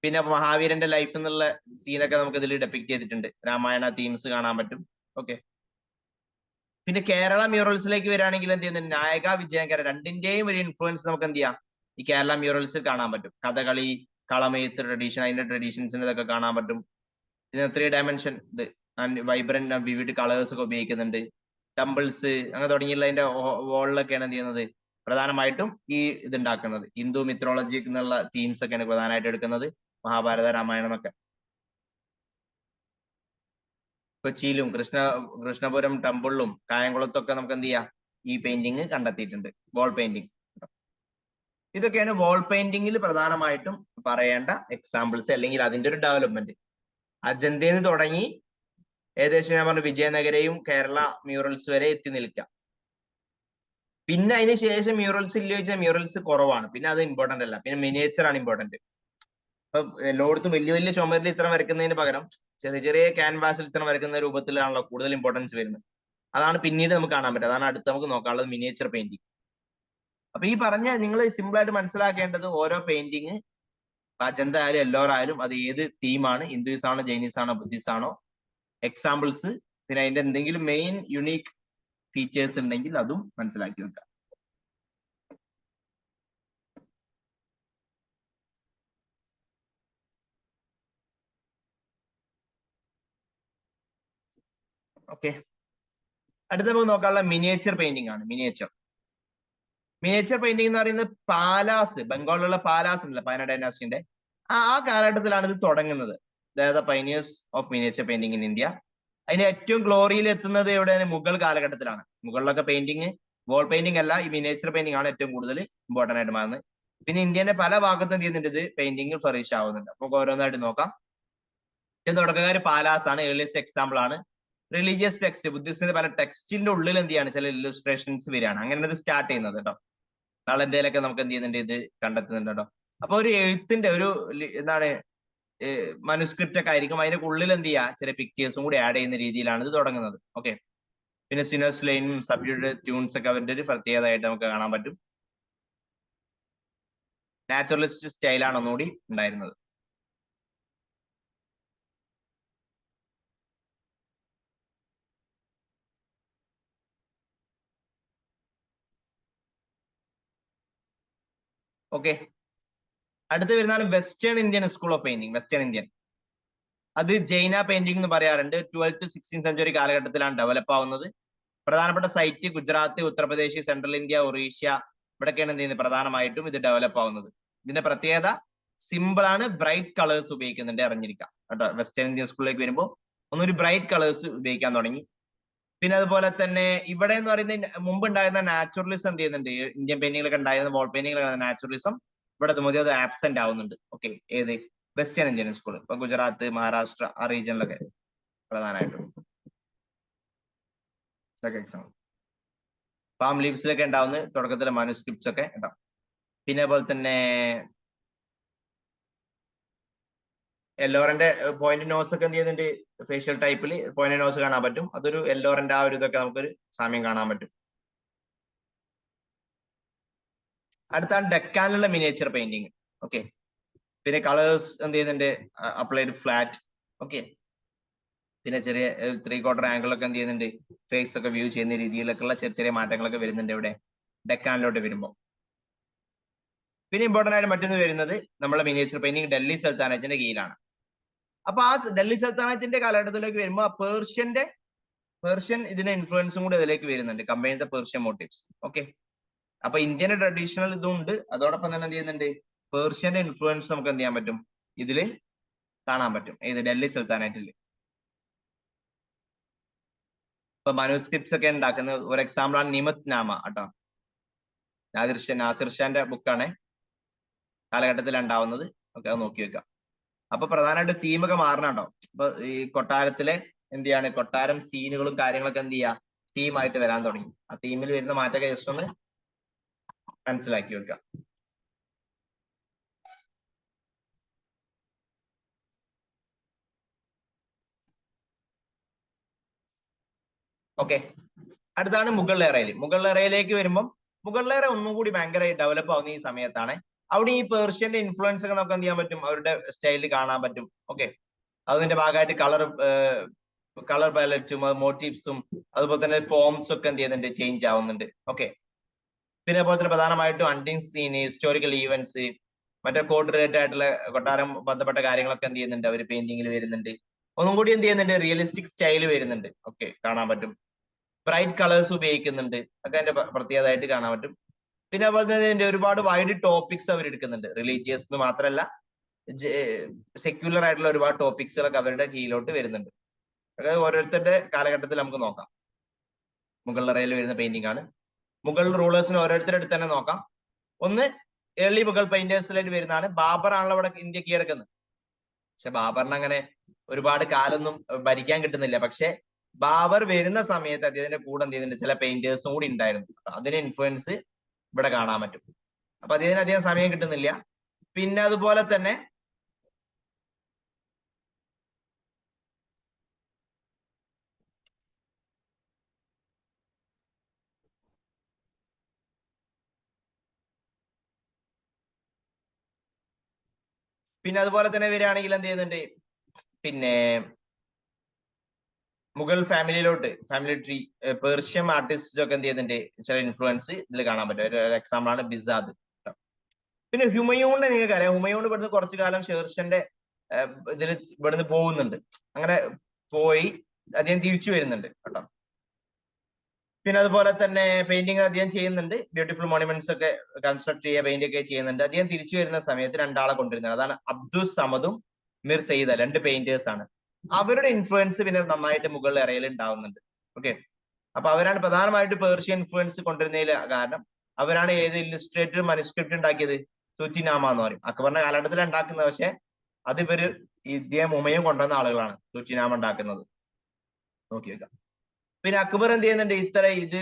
പിന്നെ മഹാവീരന്റെ ലൈഫ് എന്നുള്ള സീനൊക്കെ നമുക്ക് ഇതിൽ ഡെപ്പിക്ട് ചെയ്തിട്ടുണ്ട്. രാമായണ തീംസ് കാണാൻ പറ്റും. ഓക്കെ, പിന്നെ കേരള മ്യൂറൽസിലേക്ക് വരികയാണെങ്കിൽ എന്ത് ചെയ്യുന്നത്, നായക വിജയനഗര രണ്ടിന്റെയും ഒരു ഇൻഫ്ലുവൻസ് നമുക്ക് എന്ത് ചെയ്യാം, ഈ കേരള മ്യൂറൽസിൽ കാണാൻ പറ്റും. കഥകളി, കളമെഴുത്ത് ട്രഡീഷൻ, അതിന്റെ ട്രഡീഷൻസിന്റെ ഇതൊക്കെ കാണാൻ പറ്റും. ഇതിന് 3 ഡയമെൻഷൻ ഇത് വൈബ്രന്റ് വിവിഡ് കളേഴ്സ് ഒക്കെ ഉപയോഗിക്കുന്നുണ്ട്. ടെമ്പിൾസ് അങ്ങനെ തുടങ്ങിയുള്ള അതിന്റെ വോളിലൊക്കെയാണ് എന്ത് ചെയ്യുന്നത്, പ്രധാനമായിട്ടും ഈ ഇതുണ്ടാക്കുന്നത്. ഹിന്ദു മിത്തോളജി എന്നുള്ള തീംസ് ഒക്കെയാണ് പ്രധാനമായിട്ട് എടുക്കുന്നത്, മഹാഭാരത രാമായണം എന്നൊക്കെ. കൊച്ചിയിലും കൃഷ്ണപുരം ടെമ്പിളിലും കായംകുളത്തൊക്കെ നമുക്ക് എന്ത് ചെയ്യാം, ഈ പെയിന്റിങ് കണ്ടെത്തിയിട്ടുണ്ട്, വാൾ പെയിന്റിങ്. ഇതൊക്കെയാണ് വാൾ പെയിന്റിങ്ങിൽ പ്രധാനമായിട്ടും പറയേണ്ട എക്സാമ്പിൾസ്, അല്ലെങ്കിൽ അതിന്റെ ഒരു ഡെവലപ്മെന്റ്. അജന്തയിൽ നിന്ന് തുടങ്ങി ഏകദേശം ഞാൻ പറഞ്ഞു വിജയനഗരയും കേരള മ്യൂറൽസ് വരെ എത്തി നിൽക്കാം. പിന്നെ അതിന് ശേഷം മ്യൂറൽസ് ഇല്ല ചോദിച്ചാൽ മ്യൂറൽസ് കുറവാണ്, പിന്നെ അത് ഇമ്പോർട്ടന്റ് അല്ല, പിന്നെ മിനിയേച്ചർ ആണ് ഇമ്പോർട്ടന്റ്. ഇപ്പൊ എല്ലായിടത്തും വലിയ വലിയ ചുമരിൽ ഇത്രം വരയ്ക്കുന്നതിന് പകരം ചെറിയ ചെറിയ ക്യാൻവാസിൽ ഇത്രം വരയ്ക്കുന്ന രൂപത്തിലാണല്ലോ കൂടുതൽ ഇമ്പോർട്ടൻസ് വരുന്നത്. അതാണ് പിന്നീട് നമുക്ക് കാണാൻ പറ്റും, അതാണ് അടുത്ത് നമുക്ക് നോക്കാനുള്ളത്, മിനിയേച്ചർ പെയിന്റിങ്. അപ്പൊ ഈ പറഞ്ഞ നിങ്ങൾ സിമ്പിൾ ആയിട്ട് മനസ്സിലാക്കേണ്ടത്, ഓരോ പെയിന്റിങ് അജന്ത ആയാലും എല്ലോർ ആയാലും അത് ഏത് തീമാണ്, ഹിന്ദുയിസ് ആണോ ജൈനീസ് ആണോ ബുദ്ധിസ്റ്റ് ആണോ, എക്സാമ്പിൾസ്, പിന്നെ അതിന്റെ എന്തെങ്കിലും മെയിൻ യുണീക്ക് ഫീച്ചേഴ്സ് ഉണ്ടെങ്കിൽ അതും മനസ്സിലാക്കി വെക്കാം. ഓക്കെ, അടുത്ത നമുക്ക് നോക്കാനുള്ള മിനിയേച്ചർ പെയിന്റിംഗ് ആണ്. മിനിയേച്ചർ പെയിന്റിംഗ് എന്ന് പറയുന്നത് പാലാസ്, ബംഗാളിലുള്ള പാലാസ് ഉണ്ടല്ലോ, പയന ഡൈനാസ്റ്റിന്റെ ആ കാലഘട്ടത്തിലാണ് ഇത് തുടങ്ങുന്നത്. അതായത് pioneers of miniature painting in India. അതിന് ഏറ്റവും ഗ്ലോറിയിൽ എത്തുന്നത് എവിടെയാണ്? മുഗൾ കാലഘട്ടത്തിലാണ്. മുകളിലൊക്കെ പെയിന്റിങ്, വോൾ പെയിന്റിംഗ് അല്ല, ഈ മിനിയേച്ചർ പെയിന്റിംഗ് ആണ് ഏറ്റവും കൂടുതൽ ഇമ്പോർട്ടന്റ് ആയിട്ട് മാറുന്നത്. പിന്നെ ഇന്ത്യന്റെ പല ഭാഗത്തും എന്ത് ചെയ്യുന്നുണ്ട്, ഇത് പെയിന്റിംഗ് ഫ്ലറിഷ് ആവുന്നുണ്ട്. നമുക്ക് ഓരോന്നായിട്ട് നോക്കാം. തുടക്കക്കാർ പാലാസ് ആണ്, ഏർലിയസ്റ്റ് എക്സാമ്പിൾ ആണ്. റിലീജിയസ് ടെക്സ്റ്റ്, ബുദ്ധിസ്റ്റിന്റെ പല ടെക്സ്റ്റിന്റെ ഉള്ളിൽ എന്ത് ചെയ്യാണ്, ചില ഇല്ലുസ്ട്രേഷൻസ് വരികയാണ്. അങ്ങനെ ഇത് സ്റ്റാർട്ട് ചെയ്യുന്നത് കേട്ടോ. നാളെ എന്തെങ്കിലുമൊക്കെ നമുക്ക് എന്ത് ചെയ്യുന്നുണ്ട്, ഇത് കണ്ടെത്തുന്നുണ്ട് കേട്ടോ. അപ്പൊ ഒരു എഴുത്തിന്റെ ഒരു എന്താണ് മനുസ്ക്രിപ്റ്റ് ഒക്കെ ആയിരിക്കും, അതിന്റെ ഉള്ളിൽ എന്ത് ചെയ്യുക, ചില പിക്ചേഴ്സും കൂടി ആഡ് ചെയ്യുന്ന രീതിയിലാണ് ഇത് തുടങ്ങുന്നത്. ഓക്കെ, പിന്നെ സിനേഴ്സ് ലൈനും സബ്ഡ്യൂഡ് ട്യൂൺസ് ഒക്കെ അവരുടെ ഒരു പ്രത്യേകതയായിട്ട് നമുക്ക് കാണാൻ പറ്റും. നാച്ചുറലിസ്റ്റ് സ്റ്റൈലാണ് ഒന്നുകൂടി ഉണ്ടായിരുന്നത്. ഓക്കെ, അടുത്ത് വരുന്നതാണ് western Indian school of painting. Western Indian, അത് ജൈന പെയിന്റിംഗ് എന്ന് പറയാറുണ്ട്. 12th to 16th സെഞ്ചുറി കാലഘട്ടത്തിലാണ് ഡെവലപ്പ് ആവുന്നത്. പ്രധാനപ്പെട്ട site Gujarat, Uttar Pradesh, central India, Orissa, ഇവിടെയൊക്കെയാണ് എന്ത് ചെയ്യുന്നത്, പ്രധാനമായിട്ടും ഇത് ഡെവലപ്പ് ആവുന്നത്. ഇതിന്റെ പ്രത്യേകത സിമ്പിൾ ആണ്, ബ്രൈറ്റ് കളേഴ്സ് ഉപയോഗിക്കുന്നുണ്ട്, അറിഞ്ഞിരിക്കാം കേട്ടോ. വെസ്റ്റേൺ ഇന്ത്യൻ സ്കൂളിലേക്ക് വരുമ്പോൾ ഒന്നൊരു ബ്രൈറ്റ് കളേഴ്സ് ഉപയോഗിക്കാൻ തുടങ്ങി. പിന്നെ അതുപോലെ തന്നെ ഇവിടെ എന്ന് പറയുന്നത് മുമ്പ് ഉണ്ടായിരുന്ന നാച്ചുറലിസം എന്ത് ചെയ്യുന്നുണ്ട്, ഇന്ത്യൻ പെയിന്റിങ്ങിലൊക്കെ ഉണ്ടായിരുന്ന വാൾ പെയിന്റിങ്ങിലൊക്കെ നാച്ചുറലിസം ഇവിടെ എത്തുമ്പോൾ അത് ആബ്സെന്റ് ആവുന്നുണ്ട്. ഓക്കെ, ഏത് വെസ്റ്റേൺ ഇന്ത്യൻ സ്കൂൾ, ഇപ്പൊ ഗുജറാത്ത്, മഹാരാഷ്ട്ര ആ റീജിയനിലൊക്കെ പ്രധാനമായിട്ടും എക്സാമ്പിൾ. പാം ലീവ്സിലൊക്കെ ഉണ്ടാവുന്ന തുടക്കത്തിലെ മാനുസ്ക്രിപ്റ്റ്സ് ഒക്കെ ഉണ്ടാവും. പിന്നെ അതുപോലെ തന്നെ എല്ലോറിന്റെ പോയിന്റ് നോസ് ഒക്കെ എന്ത് ചെയ്യുന്നുണ്ട്, ഫേഷ്യൽ ടൈപ്പിൽ പോയിന്റ് നോസ് കാണാൻ പറ്റും. അതൊരു എല്ലോറിന്റെ ആ ഒരു ഇതൊക്കെ നമുക്കൊരു സാമ്യം കാണാൻ പറ്റും. അടുത്താണ് ഡെക്കാനിലുള്ള മിനിയേച്ചർ പെയിന്റിങ്. ഓക്കെ, പിന്നെ കളേഴ്സ് എന്ത് ചെയ്യുന്നുണ്ട്, അപ്ലൈഡ് ഫ്ലാറ്റ്. ഓക്കെ, പിന്നെ ചെറിയ 3/4 ആംഗിളൊക്കെ എന്ത് ചെയ്യുന്നുണ്ട്, ഫേസ് ഒക്കെ വ്യൂ ചെയ്യുന്ന രീതിയിലൊക്കെ ഉള്ള ചെറിയ ചെറിയ മാറ്റങ്ങളൊക്കെ വരുന്നുണ്ട് ഇവിടെ ഡെക്കാനിലോട്ട് വരുമ്പോൾ. പിന്നെ ഇമ്പോർട്ടന്റ് ആയിട്ട് മറ്റൊന്ന് വരുന്നത് നമ്മുടെ മിനിയേച്ചർ പെയിന്റിംഗ് ഡൽഹി സുൽത്താനത്തിന്റെ കീഴിലാണ്. അപ്പൊ ആ ഡൽഹി സുൽത്താനത്തിന്റെ കാലഘട്ടത്തിലേക്ക് വരുമ്പോൾ പേർഷ്യൻ ഇതിന്റെ ഇൻഫ്ലുവൻസും കൂടി അതിലേക്ക് വരുന്നുണ്ട്, combine the Persian motifs. Okay, അപ്പൊ ഇന്ത്യൻ ട്രഡീഷണൽ ഇതും ഉണ്ട്, അതോടൊപ്പം തന്നെ എന്ത് ചെയ്യുന്നുണ്ട്, പേർഷ്യന്റെ ഇൻഫ്ലുവൻസ് നമുക്ക് എന്ത് ചെയ്യാൻ പറ്റും, ഇതില് കാണാൻ പറ്റും. ഏത് ഡൽഹി സുൽത്താനേറ്റില്. ഇപ്പൊ മാനുസ്ക്രിപ്റ്റ്സ് ഒക്കെ ഉണ്ടാക്കുന്ന ഒരു എക്സാമ്പിൾ ആണ് നിമത് നാമ കേട്ടോ. നാസിർ ഷാന്റെ ബുക്കാണ്, കാലഘട്ടത്തിൽ ഉണ്ടാവുന്നത്. ഒക്കെ അത് നോക്കി വെക്കാം. അപ്പൊ പ്രധാനമായിട്ട് തീമൊക്കെ മാറണുണ്ടോ. ഇപ്പൊ ഈ കൊട്ടാരത്തിലെ എന്ത് ചെയ്യാണ്, കൊട്ടാരം സീനുകളും കാര്യങ്ങളൊക്കെ എന്ത് ചെയ്യാ, തീമായിട്ട് വരാൻ തുടങ്ങി. ആ തീമിൽ വരുന്ന മാറ്റമൊക്കെ ജസ്റ്റ് ഒന്ന് മനസ്സിലാക്കി വെക്കുക. ഓക്കെ, അടുത്താണ് മുഗൾ എറയിൽ. മുഗൾ എറയിലേക്ക് വരുമ്പോൾ മുഗൾ എറ ഒന്നും കൂടി ഭയങ്കര ഡെവലപ്പ് ആവുന്ന ഈ സമയത്താണ്. അവിടെ ഈ പേർഷ്യന്റെ ഇൻഫ്ലുവൻസ് ഒക്കെ നമുക്ക് എന്ത് ചെയ്യാൻ പറ്റും, അവരുടെ സ്റ്റൈലിൽ കാണാൻ പറ്റും. ഓക്കെ, അതിന്റെ ഭാഗമായിട്ട് കളർ പാലറ്റും മോട്ടീവ്സും അതുപോലെ തന്നെ ഫോംസും ഒക്കെ എന്ത് ചെയ്യുന്നുണ്ട്, ചേഞ്ച് ആവുന്നുണ്ട്. ഓക്കെ, പിന്നെ അതുപോലെ തന്നെ പ്രധാനമായിട്ടും ഹണ്ടിങ് സീൻ, ഹിസ്റ്റോറിക്കൽ ഈവന്റ്സ്, മറ്റേ കോഡ് റിലേറ്റഡ് ആയിട്ടുള്ള കൊട്ടാരം ബന്ധപ്പെട്ട കാര്യങ്ങളൊക്കെ എന്ത് ചെയ്യുന്നുണ്ട്, അവർ പെയിന്റിങ്ങിൽ വരുന്നുണ്ട്. ഒന്നും കൂടി എന്ത് ചെയ്യുന്നുണ്ട്, റിയലിസ്റ്റിക് സ്റ്റൈൽ വരുന്നുണ്ട്. ഓക്കെ, കാണാൻ പറ്റും. ബ്രൈറ്റ് കളേഴ്സ് ഉപയോഗിക്കുന്നുണ്ട്, ഒക്കെ അതിന്റെ പ്രത്യേകതയായിട്ട് കാണാൻ പറ്റും. പിന്നെ അതുപോലെ തന്നെ ഒരുപാട് വൈഡ് ടോപ്പിക്സ് അവർ എടുക്കുന്നുണ്ട്. റിലീജിയസ് എന്ന് മാത്രമല്ല സെക്യുലർ ആയിട്ടുള്ള ഒരുപാട് ടോപ്പിക്സുകളൊക്കെ അവരുടെ കീഴിലോട്ട് വരുന്നുണ്ട്. ഓരോരുത്തരുടെ കാലഘട്ടത്തിൽ നമുക്ക് നോക്കാം. മുഗൾ എറയിൽ വരുന്ന പെയിന്റിംഗ് ആണ്. മുഗൾ റൂളേഴ്സിന് ഓരോരുത്തരുടെ അടുത്ത് തന്നെ നോക്കാം. ഒന്ന് ഏർലി മുഗൾ പെയിന്റേഴ്സിലായിട്ട് വരുന്നതാണ്. ബാബർ ആണല്ലോ ഇവിടെ ഇന്ത്യ കീഴടക്കുന്നത്. പക്ഷെ ബാബറിന് അങ്ങനെ ഒരുപാട് കാലൊന്നും ഭരിക്കാൻ കിട്ടുന്നില്ല. പക്ഷെ ബാബർ വരുന്ന സമയത്ത് അദ്ദേഹത്തിന്റെ കൂടെ എന്ത് ചെയ്യുന്നുണ്ട്, ചില പെയിന്റേഴ്സും കൂടി ഉണ്ടായിരുന്നു. അതിന് ഇൻഫ്ലുവൻസ് ഇവിടെ കാണാൻ പറ്റും. അപ്പൊ അദ്ദേഹത്തിന് അധികം സമയം കിട്ടുന്നില്ല. പിന്നെ അതുപോലെ തന്നെ വരികയാണെങ്കിൽ എന്ത് ചെയ്യുന്നുണ്ട്, പിന്നെ Mughal family tree, Persian artist ഒക്കെ എന്ത് ചെയ്യുന്നുണ്ട്, ചില ഇൻഫ്ലുവൻസ് ഇതിൽ കാണാൻ പറ്റും. ഒരു എക്സാമ്പിൾ ആണ് ബിസാദ്. പിന്നെ ഹുമയൂണിനെ നിങ്ങൾക്ക് അറിയാം. ഹുമയൂൺ ഇവിടുന്ന് കുറച്ചു കാലം ഷേർഷന്റെ ഇതിൽ ഇവിടുന്ന് പോകുന്നുണ്ട്. അങ്ങനെ പോയി അദ്ദേഹം തിരിച്ചു വരുന്നുണ്ട് കേട്ടോ. പിന്നെ അതുപോലെ തന്നെ പെയിന്റിങ് അദ്ദേഹം ചെയ്യുന്നുണ്ട്. ബ്യൂട്ടിഫുൾ മോണുമെന്റ്സ് ഒക്കെ കൺസ്ട്രക്ട് ചെയ്യുക, പെയിന്റ് ഒക്കെ ചെയ്യുന്നുണ്ട്. അദ്ദേഹം തിരിച്ചു വരുന്ന സമയത്ത് രണ്ടാളെ കൊണ്ടുവരുന്നത്. അതാണ് അബ്ദുൽ സമദും മിർ സയ്യിദ്, രണ്ട് പെയിന്റേഴ്സ് ആണ്. അവരുടെ ഇൻഫ്ലുവൻസ് പിന്നെ നന്നായിട്ട് മുഗൾ എറയിൽ ഉണ്ടാവുന്നുണ്ട്. ഓക്കെ, അപ്പൊ അവരാണ് പ്രധാനമായിട്ട് പേർഷ്യൻ ഇൻഫ്ലുവൻസ് കൊണ്ടുവരുന്നതിൽ കാരണം. അവരാണ് ഏത് ഇല്ലുസ്ട്രേറ്റഡ് മനുസ്ക്രിപ്റ്റ് ഉണ്ടാക്കിയത്, തുറ്റിനാമ എന്ന് പറയും. അക്ബറിന്റെ കാലഘട്ടത്തിൽ ഉണ്ടാക്കുന്നത്. പക്ഷെ അത് ഇവര് ഇദ്ദേഹം ഉമയും കൊണ്ടുവന്ന ആളുകളാണ് തുറ്റിനാമ ഉണ്ടാക്കുന്നത്. നോക്കി വെക്കാം. പിന്നെ അക്ബർ എന്ത് ചെയ്യുന്നുണ്ട്, ഇത്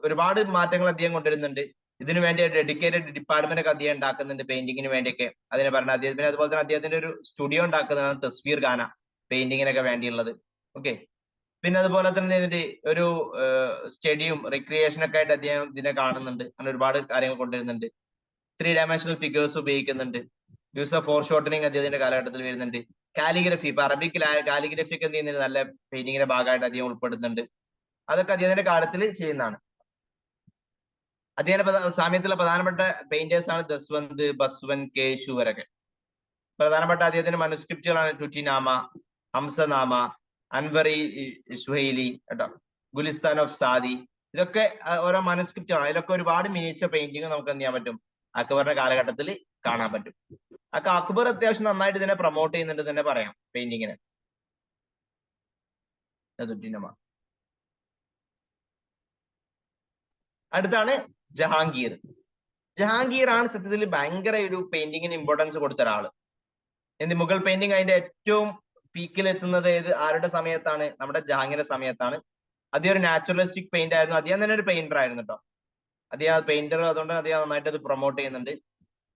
ഒരുപാട് മാറ്റങ്ങൾ അദ്ദേഹം കൊണ്ടുവരുന്നുണ്ട്. ഇതിനു വേണ്ടി ഡെഡിക്കേറ്റഡ് ഡിപ്പാർട്ട്മെന്റ് ഒക്കെ അദ്ദേഹം ഉണ്ടാക്കുന്നുണ്ട്, പെയിന്റിങ്ങിന് വേണ്ടിയൊക്കെ. അതിനെ പറഞ്ഞ അദ്ദേഹത്തിന് അതുപോലെ തന്നെ അദ്ദേഹത്തിന്റെ ഒരു സ്റ്റുഡിയോ ഉണ്ടാക്കുന്നതാണ് തസ്വീർ ഖാന, പെയിന്റിങ്ങിനൊക്കെ വേണ്ടിയുള്ളത്. ഓക്കെ, പിന്നെ അതുപോലെ തന്നെ ഒരു സ്റ്റഡിയും റിക്രിയേഷനൊക്കെ ആയിട്ട് അദ്ദേഹം ഇതിനെ കാണുന്നുണ്ട്. അങ്ങനെ ഒരുപാട് കാര്യങ്ങൾ കൊണ്ടുവരുന്നുണ്ട്. 3 ഡയമെൻഷണൽ ഫിഗേഴ്സ് ഉപയോഗിക്കുന്നുണ്ട്. യൂസ് ഓഫ് ഫോർ ഷോർട്ടനിങ് അദ്ദേഹത്തിന്റെ കാലഘട്ടത്തിൽ വരുന്നുണ്ട്. കാലിഗ്രഫി, ഇപ്പൊ അറബിക് കാലിഗ്രഫി ഒക്കെ എന്ത് ചെയ്യുന്നുണ്ട്, നല്ല പെയിന്റിങ്ങിന്റെ ഭാഗമായിട്ട് അദ്ദേഹം ഉൾപ്പെടുത്തുന്നുണ്ട്. അതൊക്കെ അദ്ദേഹത്തിന്റെ കാലത്തിൽ ചെയ്യുന്നതാണ്. അദ്ദേഹത്തിന്റെ സാമ്യത്തിലുള്ള പ്രധാനപ്പെട്ട പെയിന്റേഴ്സ് ആണ് ദസ്വന്ത്, ബസ്വൻ, കേശു വരൊക്കെ. പ്രധാനപ്പെട്ട അദ്ദേഹത്തിന്റെ മനുസ്ക്രിപ്റ്റുകളാണ് ടുറ്റിനാമ, ഹംസനാമ, അൻവറി സുഹൈലി കേട്ടോ, ഗുലിസ്ഥാൻ ഓഫ് സാദി. ഇതൊക്കെ ഓരോ മനുസ്ക്രിപ്റ്റാണ്. അതിലൊക്കെ ഒരുപാട് മിനിയേച്ചർ പെയിന്റിങ് നമുക്ക് എന്ത് ചെയ്യാൻ പറ്റും, അക്ബറിന്റെ കാലഘട്ടത്തിൽ കാണാൻ പറ്റും. അക്ബർ അത്യാവശ്യം നന്നായിട്ട് ഇതിനെ പ്രൊമോട്ട് ചെയ്യുന്നുണ്ട് തന്നെ പറയാം, പെയിന്റിങ്ങിനെ. അടുത്താണ് ജഹാംഗീർ. ജഹാംഗീർ ആണ് സത്യത്തിൽ ഭയങ്കര ഒരു പെയിന്റിങ്ങിന് ഇമ്പോർട്ടൻസ് കൊടുത്ത ഒരാള്. മുഗൾ പെയിന്റിങ് അതിന്റെ ഏറ്റവും പീക്കിൽ എത്തുന്നത് ആരുടെ സമയത്താണ്, നമ്മുടെ ജഹാംഗീറിന്റെ സമയത്താണ്. അദ്ദേഹം ഒരു നാച്ചുറലിസ്റ്റിക് പെയിന്റ് ആയിരുന്നു. അദ്ദേഹം തന്നെ ഒരു പെയിന്റർ ആയിരുന്നു കേട്ടോ. അദ്ദേഹം പെയിന്റർ, അതുകൊണ്ട് അദ്ദേഹം നന്നായിട്ട് അത് പ്രൊമോട്ട് ചെയ്യുന്നുണ്ട്.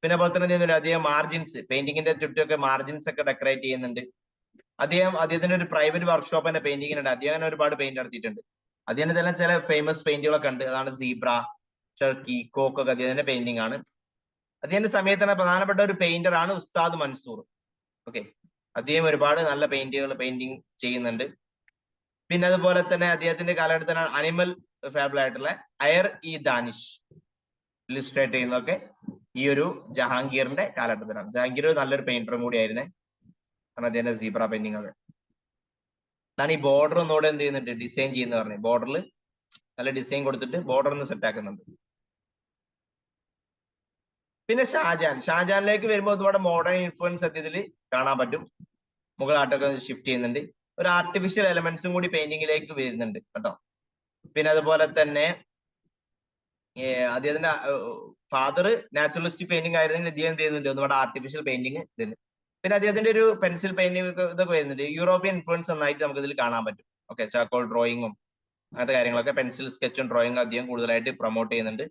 പിന്നെ അതുപോലെ തന്നെ അദ്ദേഹം മാർജിൻസ്, പെയിന്റിങ്ങിന്റെ ചുറ്റുമൊക്കെ മാർജിൻസ് ഒക്കെ ഡെക്കറേറ്റ് ചെയ്യുന്നുണ്ട്. അദ്ദേഹത്തിന്റെ ഒരു പ്രൈവറ്റ് വർക്ക്ഷോപ്പ് തന്നെ പെയിന്റിങ്ങിനുണ്ട്. അദ്ദേഹം ഒരുപാട് പെയിന്റ് നടത്തിയിട്ടുണ്ട്. അദ്ദേഹത്തിന്റെ തന്നെ ചില ഫേമസ് പെയിന്റുകളൊക്കെ ഉണ്ട്. അതാണ് സീബ്ര, ടർക്കി, കോക്ക് ഒക്കെ അദ്ദേഹത്തിന്റെ പെയിന്റിംഗ് ആണ്. അദ്ദേഹത്തിന്റെ സമയത്ത് തന്നെ പ്രധാനപ്പെട്ട ഒരു പെയിന്റർ ആണ് ഉസ്താദ് മൻസൂർ. ഓക്കെ, അദ്ദേഹം ഒരുപാട് നല്ല പെയിന്റിങ് ചെയ്യുന്നുണ്ട്. പിന്നെ അതുപോലെ തന്നെ അദ്ദേഹത്തിന്റെ കാലഘട്ടത്തിലാണ് അനിമൽ ഫാബിൾ ആയിട്ടുള്ള അയർ ഇ ദാനിഷ് ഇല്ലുസ്ട്രേറ്റ് ചെയ്യുന്നതൊക്കെ ഈ ഒരു ജഹാംഗീറിന്റെ കാലഘട്ടത്തിലാണ്. ജഹാംഗീർ നല്ലൊരു പെയിന്ററും കൂടി ആയിരുന്നേ. കാരണം അദ്ദേഹത്തിന്റെ സീബ്ര പെയിന്റിംഗ് ഒക്കെ. അതാണ് ഈ ബോർഡർ ഒന്നുകൂടെ എന്ത് ചെയ്യുന്നുണ്ട്, ഡിസൈൻ ചെയ്യുന്ന പറഞ്ഞത്. ബോർഡറിൽ നല്ല ഡിസൈൻ കൊടുത്തിട്ട് ബോർഡർ ഒന്ന് സെറ്റ് ആക്കുന്നുണ്ട്. പിന്നെ ഷാജഹാനിലേക്ക് വരുമ്പോൾ ഒരുപാട് മോഡേൺ ഇൻഫ്ലുവൻസ് സത്യത്തിൽ കാണാൻ പറ്റും. മുഗൾ ആർട്ടൊക്കെ ഷിഫ്റ്റ് ചെയ്യുന്നുണ്ട്. ഒരു ആർട്ടിഫിഷ്യൽ എലമെന്റ്സും കൂടി പെയിന്റിങ്ങിലേക്ക് വരുന്നുണ്ട് കേട്ടോ. പിന്നെ അതുപോലെ തന്നെ അദ്ദേഹത്തിന്റെ ഫാദർ നാച്ചുറലിസ്റ്റിക് പെയിന്റിംഗ് ആയിരുന്നെങ്കിൽ അദ്ദേഹം എന്ത് ചെയ്യുന്നുണ്ട്, ഒരുപാട് ആർട്ടിഫിഷ്യൽ പെയിന്റിങ് ഇതുണ്ട്. പിന്നെ അദ്ദേഹത്തിന്റെ ഒരു പെൻസിൽ പെയിന്റിംഗ് ഇതൊക്കെ വരുന്നുണ്ട്. യൂറോപ്യൻ ഇൻഫ്ലുവൻസ് നന്നായിട്ട് നമുക്ക് ഇതിൽ കാണാൻ പറ്റും. ഓക്കെ, ചാക്കോൾ ഡ്രോയിങ്ങും അങ്ങനത്തെ കാര്യങ്ങളൊക്കെ, പെൻസിൽ സ്കെച്ചും ഡ്രോയിങ്ങും അദ്ദേഹം കൂടുതലായിട്ട് പ്രൊമോട്ട് ചെയ്യുന്നുണ്ട്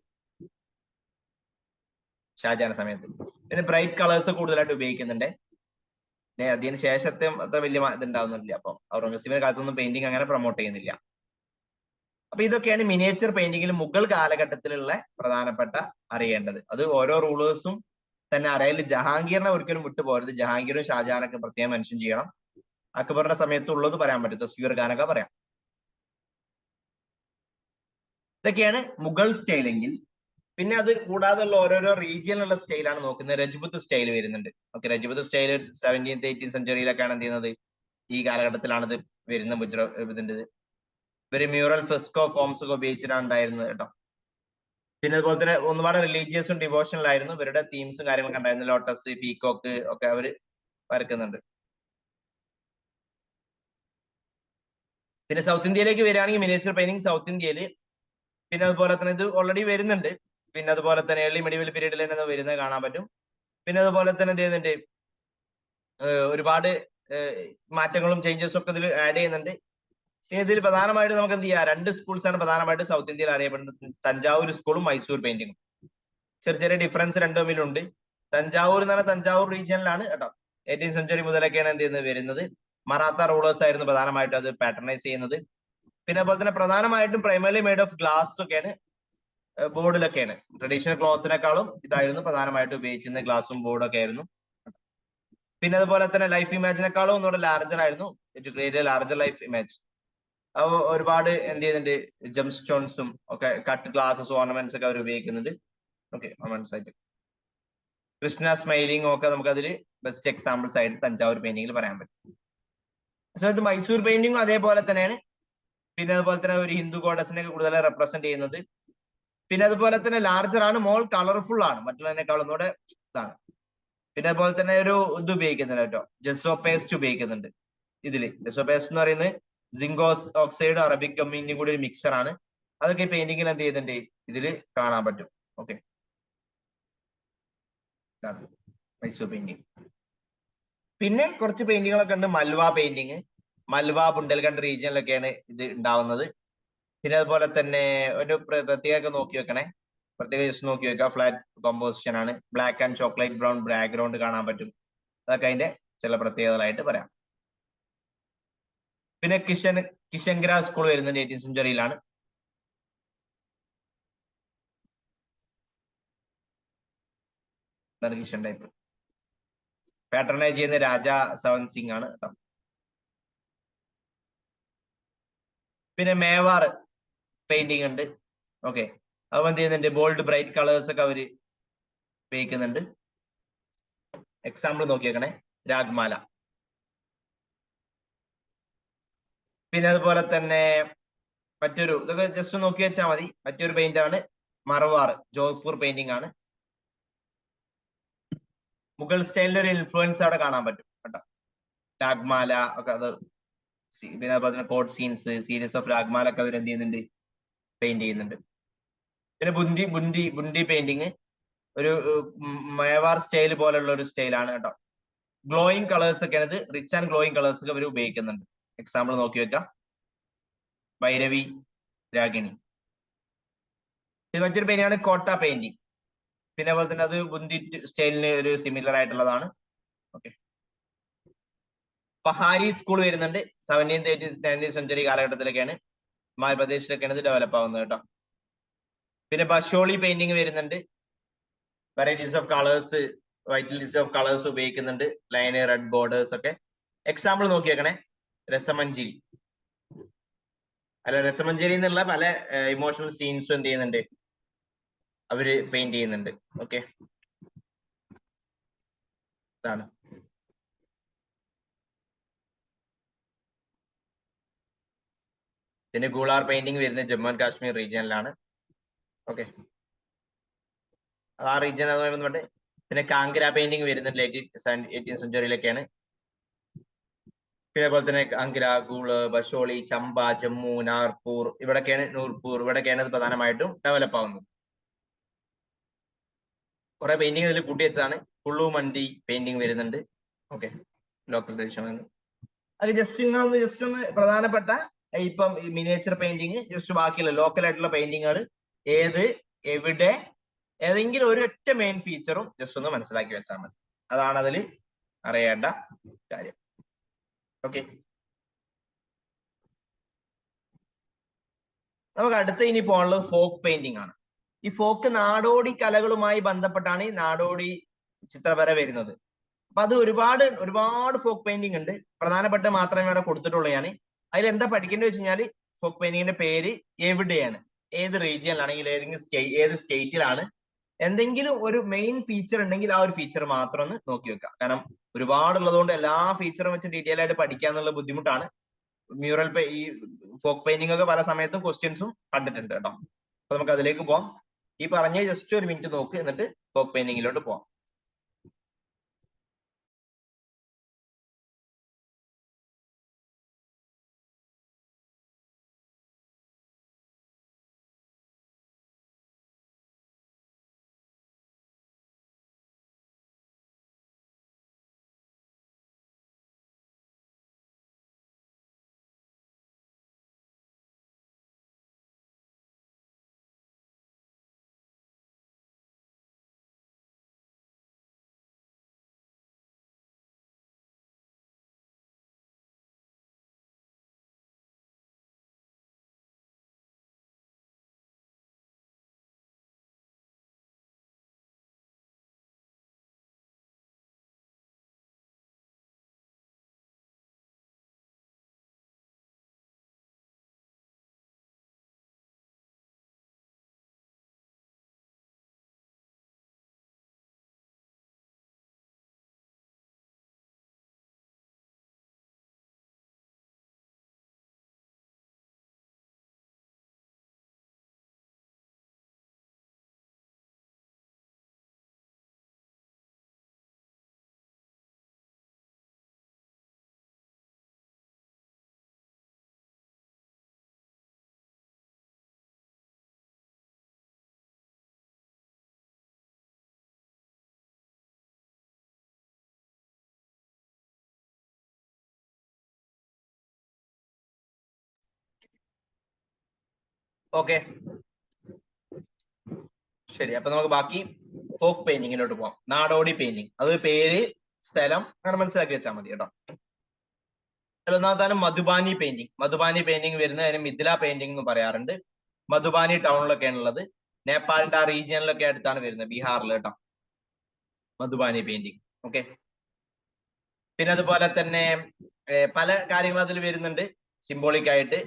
ഷാജഹാൻ സമയത്ത്. പിന്നെ ബ്രൈറ്റ് കളേഴ്സ് കൂടുതലായിട്ട് ഉപയോഗിക്കുന്നുണ്ട്. അതിന് ശേഷത്തെ അത്ര വലിയ ഇതുണ്ടാവുന്നില്ല. അപ്പം ഔറംഗസീബിന്റെ കാലത്തൊന്നും പെയിന്റിങ് അങ്ങനെ പ്രൊമോട്ട് ചെയ്യുന്നില്ല. അപ്പൊ ഇതൊക്കെയാണ് മിനിയേച്ചർ പെയിന്റിങ്ങിൽ മുഗൾ കാലഘട്ടത്തിലുള്ള പ്രധാനപ്പെട്ട അറിയേണ്ടത്. അത് ഓരോ റൂളേഴ്സും തന്നെ അറിയാൻ. ജഹാംഗീറിനെ ഒരിക്കലും വിട്ടുപോകരുത്. ജഹാംഗീറും ഷാജഹാനൊക്കെ പ്രത്യേകം മെൻഷൻ ചെയ്യണം. അക്ബറിന്റെ സമയത്തുള്ളത് പറയാൻ പറ്റും, തസ്വീർ ഖാനൊക്കെ പറയാം. ഇതൊക്കെയാണ് മുഗൾ സ്റ്റൈലെങ്കിൽ. പിന്നെ അത് കൂടാതെയുള്ള ഓരോരോ റീജിയനിലുള്ള സ്റ്റൈലാണ് നോക്കുന്നത്. രജ്പുത്ത് സ്റ്റൈൽ വരുന്നുണ്ട്. Okay, Rajput style 17th 18th സെഞ്ചുറിയിലൊക്കെയാണ് എന്ത് ചെയ്യുന്നത്, ഈ കാലഘട്ടത്തിലാണ് ഇത് വരുന്നത്. ഇതിന്റെ ഇവര് മ്യൂറൽ ഫെസ്കോ ഫോംസ് ഒക്കെ ഉപയോഗിച്ചിട്ടാണ് ഉണ്ടായിരുന്നത് കേട്ടോ. പിന്നെ അതുപോലെ തന്നെ ഒരുപാട് റിലീജിയസും ഡിവോഷണൽ ആയിരുന്നു. ഇവരുടെ തീംസും കാര്യങ്ങളൊക്കെ ഉണ്ടായിരുന്നു. ലോട്ടസ്, പീകോക്ക് ഒക്കെ അവര് വരക്കുന്നുണ്ട്. പിന്നെ സൗത്ത് ഇന്ത്യയിലേക്ക് വരികയാണെങ്കിൽ മിനിയേച്ചർ പെയിന്റിംഗ് സൗത്ത് ഇന്ത്യയിൽ, പിന്നെ അതുപോലെ തന്നെ ഇത് ഓൾറെഡി വരുന്നുണ്ട്. പിന്നെ അതുപോലെ തന്നെ ഏർലി മെഡീവൽ പീരീഡിൽ തന്നെ വരുന്നത് കാണാൻ പറ്റും. പിന്നെ അതുപോലെ തന്നെ എന്ത് ചെയ്യുന്നുണ്ട്, ഒരുപാട് മാറ്റങ്ങളും ചേഞ്ചസും ഒക്കെ ഇതിൽ ആഡ് ചെയ്യുന്നുണ്ട്. ഇതിൽ പ്രധാനമായിട്ട് നമുക്ക് എന്ത് ചെയ്യാം, 2 സ്കൂൾസ് ആണ് പ്രധാനമായിട്ട് സൗത്ത് ഇന്ത്യയിൽ അറിയപ്പെടുന്നത്, തഞ്ചാവൂർ സ്കൂളും മൈസൂർ പെയിന്റിങ്ങും. ചെറിയ ചെറിയ ഡിഫറൻസ് രണ്ടും തമ്മിലുണ്ട്. തഞ്ചാവൂർ എന്ന് പറഞ്ഞാൽ തഞ്ചാവൂർ റീജിയനിലാണ് കേട്ടോ. 18th സെഞ്ചുറി മുതലൊക്കെയാണ് എന്ത് ചെയ്യുന്നത് വരുന്നത്. മറാത്ത റൂളേഴ്സ് ആയിരുന്നു പ്രധാനമായിട്ടും അത് പാറ്റർണൈസ് ചെയ്യുന്നത്. പിന്നെ അതുപോലെ തന്നെ പ്രധാനമായിട്ടും പ്രൈമറി മെയ്ഡ് ഓഫ് ഗ്ലാസ് ഒക്കെയാണ്, ബോർഡിലൊക്കെയാണ്. ട്രഡീഷണൽ ക്ലോത്തിനേക്കാളും ഇതായിരുന്നു പ്രധാനമായിട്ട് ഉപയോഗിച്ചിരുന്നത്, ഗ്ലാസും ബോർഡൊക്കെ ആയിരുന്നു. പിന്നെ അതുപോലെ തന്നെ ലൈഫ് ഇമേജിനേക്കാളും ഒന്നുകൂടെ ലാർജർ ആയിരുന്നു, to create a larger life image. അപ്പോൾ ഒരുപാട് എന്ത് ചെയ്യുന്നുണ്ട്, ജം സ്റ്റോൺസും ഒക്കെ, കട്ട് ഗ്ലാസസ് ഓർണമെന്റ്സ് ഒക്കെ അവർ ഉപയോഗിക്കുന്നുണ്ട്. ഓക്കെ, ഓർണമെന്റ്സ് ആയിട്ട് കൃഷ്ണ സ്മൈലിംഗ് ഒക്കെ നമുക്ക് അതിൽ ബെസ്റ്റ് എക്സാമ്പിൾസ് ആയിട്ട് തഞ്ചാവൂർ പെയിന്റിംഗിൽ പറയാൻ പറ്റും. സമയത്ത് മൈസൂർ പെയിന്റിംഗും അതേപോലെ തന്നെയാണ്. പിന്നെ അതുപോലെ തന്നെ ഒരു ഹിന്ദു ഗോഡസിനെ കൂടുതൽ റെപ്രസെന്റ് ചെയ്യുന്നത്. പിന്നെ അതുപോലെ തന്നെ ലാർജർ ആണ്, മോൾ കളർഫുൾ ആണ്, മറ്റുള്ളതിനേക്കാൾ ഒന്നുകൂടെ ഇതാണ്. പിന്നെ അതുപോലെ തന്നെ ഒരു ഇത് ഉപയോഗിക്കുന്നുണ്ട് കേട്ടോ, ജെസോ പേസ്റ്റ് ഉപയോഗിക്കുന്നുണ്ട് ഇതില്. ജെസോ പേസ്റ്റ് എന്ന് പറയുന്നത് സിങ്കോസ് ഓക്സൈഡ് അറബിക് ഗമ്മിന്റെയും കൂടി ഒരു മിക്സർ ആണ്. അതൊക്കെ പെയിന്റിങ്ങിൽ എന്ത് ചെയ്യുന്നുണ്ട്, ഇതിൽ കാണാൻ പറ്റും. Okay, Mysore painting. പിന്നെ കുറച്ച് പെയിന്റിങ്ങുകളൊക്കെ ഉണ്ട്. മൽവ പെയിന്റിങ്, മൽവ ബുണ്ടൽഖണ്ഡ് റീജിയനിലൊക്കെയാണ് ഇത് ഉണ്ടാവുന്നത്. പിന്നെ അതുപോലെ തന്നെ ഒരു പ്രത്യേക നോക്കി വെക്കണേ, പ്രത്യേക ജസ്റ്റ് നോക്കി വെക്കുക, ഫ്ലാറ്റ് കോമ്പോസിഷൻ ആണ്, black and chocolate brown background കാണാൻ പറ്റും. അതൊക്കെ അതിന്റെ ചില പ്രത്യേകതകളായിട്ട് പറയാം. പിന്നെ കിഷൻഗ്ര സ്കൂൾ വരുന്നത് 18th സെഞ്ചുറിയിലാണ്. കിഷൻ ടൈപ്പ് പാറ്റർണൈസ് ചെയ്യുന്ന രാജാ സവൻ സിംഗ് ആണ് കേട്ടോ. പിന്നെ മേവാർ പെയിന്റിംഗ് ഉണ്ട്. ഓക്കെ, അത് എന്ത് ചെയ്യുന്നുണ്ട്, ബോൾഡ് ബ്രൈറ്റ് കളേഴ്സ് ഒക്കെ അവര് ഉപയോഗിക്കുന്നുണ്ട്. എക്സാമ്പിൾ നോക്കിയേക്കണേ, രാഗ്മാല. പിന്നെ അതുപോലെ തന്നെ മറ്റൊരു, ഇതൊക്കെ ജസ്റ്റ് നോക്കി വെച്ചാൽ മതി, മറ്റൊരു പെയിന്റ് ആണ് മറവാർ, ജോധ്പൂർ പെയിന്റിംഗ് ആണ്. മുഗൾ സ്റ്റൈലിന്റെ ഒരു ഇൻഫ്ലുവൻസ് അവിടെ കാണാൻ പറ്റും കേട്ടോ. രാഗ്മാല ഒക്കെ അത്, പിന്നെ അതുപോലെ തന്നെ കോഡ് സീൻസ്, സീരീസ് ഓഫ് രാഗ്മാല ഒക്കെ അവർ എന്ത് ചെയ്യുന്നുണ്ട്, പെയിന്റ് ചെയ്യുന്നുണ്ട്. പിന്നെ ബുന്തി പെയിന്റിങ് ഒരു മേവാർ സ്റ്റൈൽ പോലുള്ള ഒരു സ്റ്റൈലാണ് കേട്ടോ. ഗ്ലോയിങ് കളേഴ്സ് ഒക്കെയാണ് ഇത്, റിച്ച് ആൻഡ് ഗ്ലോയിങ് കളേഴ്സ് ഒക്കെ അവർ ഉപയോഗിക്കുന്നുണ്ട്. എക്സാമ്പിൾ നോക്കി വെക്കാം, ഭൈരവി, രാഗിണി. ഇത് മറ്റൊരു പെയിന്റാണ് കോട്ട പെയിന്റിങ്. പിന്നെ അതുപോലെ തന്നെ അത് ബുന്തി സ്റ്റൈലിന് ഒരു സിമിലർ ആയിട്ടുള്ളതാണ്. ഓക്കെ, പഹാരി സ്കൂൾ വരുന്നുണ്ട് 17th 18th 19th സെഞ്ചുറി കാലഘട്ടത്തിലൊക്കെയാണ്, ഹിമാചൽപ്രദേശിലൊക്കെയാണ് ഇത് ഡെവലപ്പ് ആവുന്നത് കേട്ടോ. പിന്നെ ബഷോളി പെയിന്റിങ് വരുന്നുണ്ട്, varieties of colours, vitality of colours ഉപയോഗിക്കുന്നുണ്ട്, ലൈന് റെഡ് ബോർഡേഴ്സ് ഒക്കെ. എക്സാമ്പിൾ നോക്കിയേക്കണേ, രസമഞ്ജരി. അല്ല, രസമഞ്ജരി എന്നുള്ള പല ഇമോഷണൽ സീൻസും എന്ത് ചെയ്യുന്നുണ്ട്, അവര് പെയിന്റ് ചെയ്യുന്നുണ്ട്. ഓക്കെ, ഇതാണ്. പിന്നെ ഗുളാർ പെയിന്റിങ് വരുന്നത് ജമ്മു ആൻഡ് കാശ്മീർ റീജിയനിലാണ്. ഓക്കെ, ആ റീജിയൻ അതുമായി ബന്ധപ്പെട്ട്. പിന്നെ കാങ്കര പെയിന്റിങ് വരുന്നത് 18th സെഞ്ചുറിയിലൊക്കെയാണ്. പിന്നെ അതുപോലെ തന്നെ കാങ്കര, ഗൂള്, ബഷോളി, ചമ്പ, ജമ്മു, നാഗ്പൂർ, നൂർപൂർ ഇവിടെയൊക്കെയാണ് ഇത് പ്രധാനമായിട്ടും ഡെവലപ്പ് ആവുന്നത്. കുറെ പെയിന്റിങ് ഇതിൽ കൂട്ടി വെച്ചാണ്. കുള്ളു മണ്ടി പെയിന്റിങ് വരുന്നുണ്ട്. Okay, local tradition. അത് ജസ്റ്റ് ഒന്ന് പ്രധാനപ്പെട്ട ഇപ്പം മിനിയേച്ചർ പെയിന്റിങ്, ജസ്റ്റ് ബാക്കിയുള്ള ലോക്കൽ ആയിട്ടുള്ള പെയിന്റിങ്ങുകൾ ഏത്, എവിടെ, ഏതെങ്കിലും ഒരു ഒറ്റ മെയിൻ ഫീച്ചറും ജസ്റ്റ് ഒന്ന് മനസ്സിലാക്കി വെച്ചാൽ മതി. അതാണ് അതിൽ അറിയേണ്ട കാര്യം. ഓക്കെ, നമുക്ക് അടുത്ത ഇനി പോകാനുള്ളത് ഫോക്ക് പെയിന്റിംഗ് ആണ്. ഈ ഫോക്ക് നാടോടി കലകളുമായി ബന്ധപ്പെട്ടാണ് ഈ നാടോടി ചിത്രവര വരുന്നത്. അപ്പൊ അത് ഒരുപാട് ഫോക്ക് പെയിന്റിംഗ് ഉണ്ട്. പ്രധാനപ്പെട്ട മാത്രമേ ഇവിടെ കൊടുത്തിട്ടുള്ളൂ ഞാൻ. അതിൽ എന്താ പഠിക്കേണ്ടത് വെച്ച് കഴിഞ്ഞാൽ, ഫോക്ക് പെയിന്റിങ്ങിന്റെ പേര് എവിടെയാണ്, ഏത് റീജിയനിലാണെങ്കിൽ, ഏത് സ്റ്റേറ്റിലാണ്, എന്തെങ്കിലും ഒരു മെയിൻ ഫീച്ചർ ഉണ്ടെങ്കിൽ ആ ഒരു ഫീച്ചർ മാത്രം ഒന്ന് നോക്കി വെക്കുക. കാരണം ഒരുപാടുള്ളത് കൊണ്ട് എല്ലാ ഫീച്ചറും വെച്ച് ഡീറ്റെയിൽ ആയിട്ട് പഠിക്കാന്നുള്ള ബുദ്ധിമുട്ടാണ്. മ്യൂറൽ ഈ ഫോക്ക് പെയിന്റിംഗ് ഒക്കെ പല സമയത്തും ക്വസ്റ്റ്യൻസും കണ്ടിട്ടുണ്ട് കേട്ടോ. അപ്പൊ നമുക്ക് അതിലേക്ക് പോവാം. ഈ പറഞ്ഞ ജസ്റ്റ് ഒരു മിനിറ്റ് നോക്ക്, എന്നിട്ട് ഫോക്ക് പെയിന്റിങ്ങിലോട്ട് പോവാം. ഓക്കെ, ശരി. അപ്പൊ നമുക്ക് ബാക്കി ഫോക്ക് പെയിന്റിങ്ങിലോട്ട് പോവാം. നാടോടി പെയിന്റിങ്, അത് പേര്, സ്ഥലം അങ്ങനെ മനസ്സിലാക്കി വെച്ചാൽ മതി കേട്ടോ. ഒന്നാമതാണ് മധുബാനി പെയിന്റിങ്. മധുബാനി പെയിന്റിങ് വരുന്നതിന് മിഥില പെയിന്റിംഗ് എന്ന് പറയാറുണ്ട്. മധുബാനി ടൗണിലൊക്കെയാണ് ഉള്ളത്. നേപ്പാളിന്റെ ആ റീജിയനിലൊക്കെ അടുത്താണ് വരുന്നത്, ബീഹാറിൽ കേട്ടോ, മധുബാനി പെയിന്റിങ്. ഓക്കെ, പിന്നെ അതുപോലെ തന്നെ പല കാര്യങ്ങൾ അതിൽ വരുന്നുണ്ട്. സിംബോളിക് ആയിട്ട്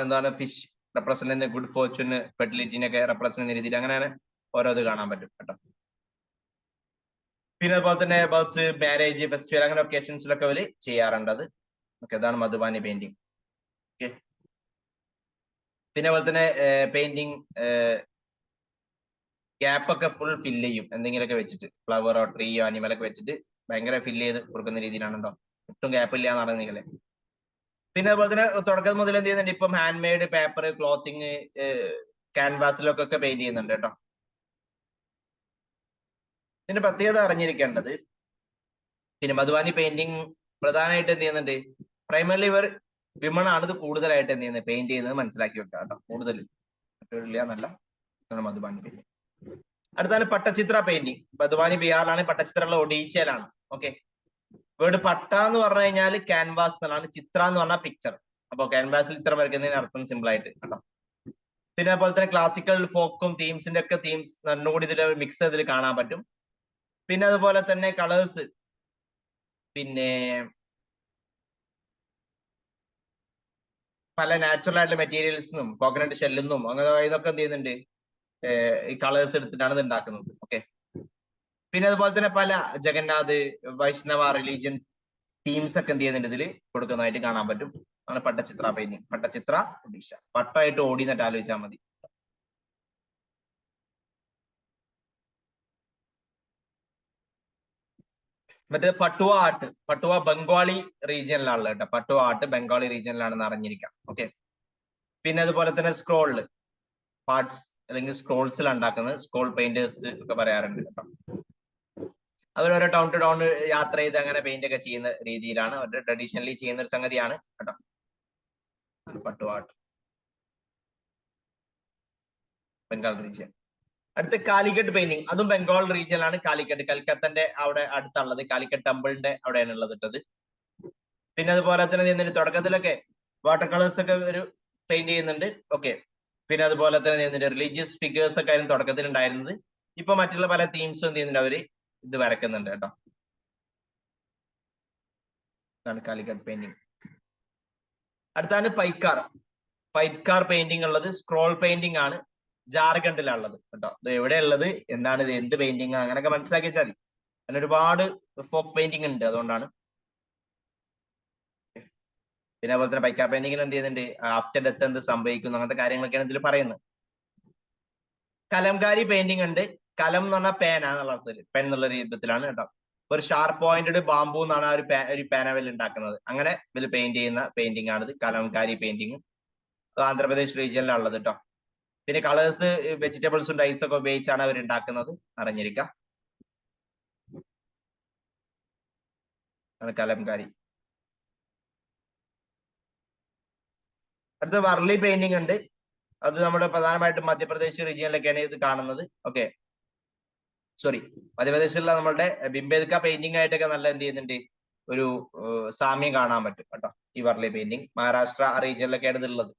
എന്താണ്, ഫിഷ് റെപ്രസെന്റ് ചെയ്യുന്ന ഗുഡ് ഫോർച്യൂന്, ഫെർട്ടിലിറ്റിനൊക്കെ റെപ്രസെന്റ് ചെയ്യുന്ന രീതിയിൽ അങ്ങനെ ഓരോ ഇത് കാണാൻ പറ്റും കേട്ടോ. പിന്നെ അതുപോലെ തന്നെ ബർത്ത്, മാരേജ്, ഫെസ്റ്റിവൽ അങ്ങനെ ഒക്കേഷൻസിലൊക്കെ അവര് ചെയ്യാറുണ്ട് അത്. ഓക്കെ, അതാണ് മധുബാനി പെയിന്റിങ്. ഓക്കെ, പിന്നെ അതുപോലെ തന്നെ പെയിന്റിങ് ഗ്യാപ്പ് ഒക്കെ ഫുൾ ഫില്ല് ചെയ്യും എന്തെങ്കിലുമൊക്കെ വെച്ചിട്ട്, ഫ്ലവറോ ട്രീയോ അനിമലൊക്കെ വെച്ചിട്ട് ഭയങ്കര ഫില്ല് ചെയ്ത് കൊടുക്കുന്ന രീതിയിലാണുണ്ടോ, ഒട്ടും ഗ്യാപ്പ് ഇല്ല നടന്നില്ലേ. പിന്നെ അതുപോലെ തന്നെ തുടക്കം മുതൽ എന്ത് ചെയ്യുന്നുണ്ട്, ഇപ്പം ഹാൻഡ് മെയ്ഡ്, പേപ്പർ, ക്ലോത്തിങ്, ക്യാൻവാസിലൊക്കെ പെയിന്റ് ചെയ്യുന്നുണ്ട് കേട്ടോ. ഇതിന്റെ പ്രത്യേകത അറിഞ്ഞിരിക്കേണ്ടത്, പിന്നെ മധുബാനി പെയിന്റിങ് പ്രധാനമായിട്ട് എന്ത് ചെയ്യുന്നുണ്ട്, പ്രൈമറിലി ഇവർ വിമൺ ആണ് ഇത് കൂടുതലായിട്ട് എന്ത് ചെയ്യുന്നത്, പെയിന്റ് ചെയ്യുന്നത് മനസ്സിലാക്കി വെക്കുക കേട്ടോ. കൂടുതൽ ഇല്ല എന്നല്ല, മധുബാനി പെയിന്റിങ്. അടുത്താണ് പട്ടചിത്ര പെയിന്റിങ്. മധുബാനി ബീഹാറിലാണ്, പട്ടചിത്ര ഉള്ള ഒഡീഷയിലാണ്. ഓക്കെ, വേർഡ് പട്ട എന്ന് പറഞ്ഞു കഴിഞ്ഞാൽ ക്യാൻവാസ് എന്നുള്ളതാണ്, ചിത്ര എന്ന് പറഞ്ഞാൽ പിക്ചർ. അപ്പൊ ക്യാൻവാസിൽ ചിത്രം വരയ്ക്കുന്നതിന് അർത്ഥം സിമ്പിൾ ആയിട്ട് കേട്ടോ. പിന്നെ അതുപോലെ തന്നെ ക്ലാസിക്കൽ, ഫോക്കും, തീംസിന്റെ ഒക്കെ തീംസ് നന്നുകൂടി ഇതിൽ മിക്സ് ഇതിൽ കാണാൻ പറ്റും. പിന്നെ അതുപോലെ തന്നെ കളേഴ്സ്, പിന്നെ പല നാച്ചുറൽ ആയിട്ടുള്ള മെറ്റീരിയൽസിനും, കോക്കനട്ട് ഷെല്ലിൽ നിന്നും അങ്ങനെ ഇതൊക്കെ എന്ത് ചെയ്യുന്നുണ്ട്, ഈ കളേഴ്സ് എടുത്തിട്ടാണ് ഇത് ഉണ്ടാക്കുന്നത്. ഓക്കെ, പിന്നെ അതുപോലെ തന്നെ പല ജഗന്നാഥ്, വൈഷ്ണവ റിലീജിയൻ തീംസ് ഒക്കെ എന്ത് ചെയ്യുന്നുണ്ട് ഇതിൽ കൊടുക്കുന്നതായിട്ട് കാണാൻ പറ്റും. ആണ് പട്ടചിത്ര പെയിന്റിങ്. പട്ടചിത്ര ഒഡീഷ, പട്ടായിട്ട് ഓടി എന്നിട്ട് ആലോചിച്ചാൽ മതി. മറ്റേ പട്ടുവ ആർട്ട്, പട്ടുവ ബംഗാളി റീജിയനിലാണുള്ളത് കേട്ടോ. പട്ടുവ ആർട്ട് ബംഗാളി റീജിയനിലാണെന്ന് അറിഞ്ഞിരിക്കാം. ഓക്കെ, പിന്നെ അതുപോലെ തന്നെ സ്ക്രോളില് പാർട്സ് അല്ലെങ്കിൽ സ്ക്രോൾസിൽ ഉണ്ടാക്കുന്നത് സ്ക്രോൾ പെയിന്റേഴ്സ് ഒക്കെ പറയാറുണ്ട് കേട്ടോ. അവർ ഓരോ ടൗൺ ടു ടൗൺ യാത്ര ചെയ്ത് അങ്ങനെ പെയിന്റ് ഒക്കെ ചെയ്യുന്ന രീതിയിലാണ്, അവരുടെ ട്രഡീഷണലി ചെയ്യുന്ന ഒരു സംഗതിയാണ് കേട്ടോ പട്ടുവ ആർട്ട്, ബംഗാൾ റീജിയൻ. അടുത്ത കാലിക്കറ്റ് പെയിന്റിങ്, അതും ബംഗാൾ റീജിയനിലാണ്. കാലിക്കറ്റ്, കൽക്കത്തന്റെ അവിടെ അടുത്തുള്ളത്, കാലിക്കറ്റ് ടെമ്പിളിന്റെ അവിടെയാണ് ഉള്ളത് ഇട്ടത്. പിന്നെ അതുപോലെ തന്നെ തുടക്കത്തിലൊക്കെ വാട്ടർ കളേഴ്സ് ഒക്കെ ഒരു പെയിന്റ് ചെയ്യുന്നുണ്ട്. ഓക്കെ, പിന്നെ അതുപോലെ തന്നെ റിലീജിയസ് ഫിഗേഴ്സ് ഒക്കെ ആയിരുന്നു തുടക്കത്തിൽ ഉണ്ടായിരുന്നത്. ഇപ്പൊ മറ്റുള്ള പല തീംസും എന്ത് ചെയ്യുന്നുണ്ട്, അവര് ഇത് വരക്കുന്നുണ്ട് കേട്ടോ. ഇതാണ് കാലിക്കറ്റ് പെയിന്റിങ്. അടുത്താണ് പൈക്കാർ. പൈക്കാർ പെയിന്റിംഗ് ഉള്ളത് സ്ക്രോൾ പെയിന്റിംഗ് ആണ്, ജാർഖണ്ഡിലുള്ളത് കേട്ടോ. ഇത് എവിടെയുള്ളത്, എന്താണ് ഇത്, എന്ത് പെയിന്റിംഗ്, അങ്ങനെയൊക്കെ മനസ്സിലാക്കി വെച്ചാൽ മതി. അങ്ങനെ ഒരുപാട് ഫോക്ക് പെയിന്റിംഗ് ഉണ്ട്, അതുകൊണ്ടാണ്. പിന്നെ അതുപോലെ തന്നെ പൈക്കാർ പെയിന്റിംഗിൽ എന്ത് ചെയ്യുന്നുണ്ട്, ആഫ്റ്റർ ഡെത്ത് എന്ത് സംഭവിക്കുന്നു, അങ്ങനത്തെ കാര്യങ്ങളൊക്കെയാണ് ഇതിൽ പറയുന്നത്. കലംകാരി പെയിന്റിംഗ് ഉണ്ട്. കലം എന്ന് പറഞ്ഞാൽ പേന എന്നുള്ള അർത്ഥത്തിൽ, പെൻ എന്നുള്ള രൂപത്തിലാണ് കേട്ടോ. ഒരു ഷാർപ്പ് പോയിന്റഡ് ബാംബു എന്നാണ് ആ ഒരു പേനവെൽ ഉണ്ടാക്കുന്നത്. അങ്ങനെ ഇതിൽ പെയിന്റ് ചെയ്യുന്ന പെയിന്റിംഗ് ആണിത്, കലംകാരി പെയിന്റിംഗ്. ആന്ധ്രാപ്രദേശ് റീജിയനിലുള്ളത് കേട്ടോ. പിന്നെ കളേഴ്സ്, വെജിറ്റബിൾസും ഡൈസ് ഒക്കെ ഉപയോഗിച്ചാണ് അവർ ഉണ്ടാക്കുന്നത്, അറിഞ്ഞിരിക്കാം. കലംകാരി. അടുത്ത വർലി പെയിന്റിംഗ് ഉണ്ട്. അത് നമ്മുടെ പ്രധാനമായിട്ടും മധ്യപ്രദേശ് റീജിയനിലൊക്കെയാണ് ഇത് കാണുന്നത്. ഓക്കെ, സോറി, മധ്യപ്രദേശിലുള്ള നമ്മളുടെ ബിംബേദ്ക പെയിന്റിംഗ് ആയിട്ടൊക്കെ നല്ല എന്ത് ചെയ്യുന്നുണ്ട്, ഒരു സാമ്യം കാണാൻ പറ്റും കേട്ടോ. ഈ വർലി പെയിന്റിംഗ് മഹാരാഷ്ട്ര റീജിയനിലൊക്കെയാണ് ഇതുള്ളത്.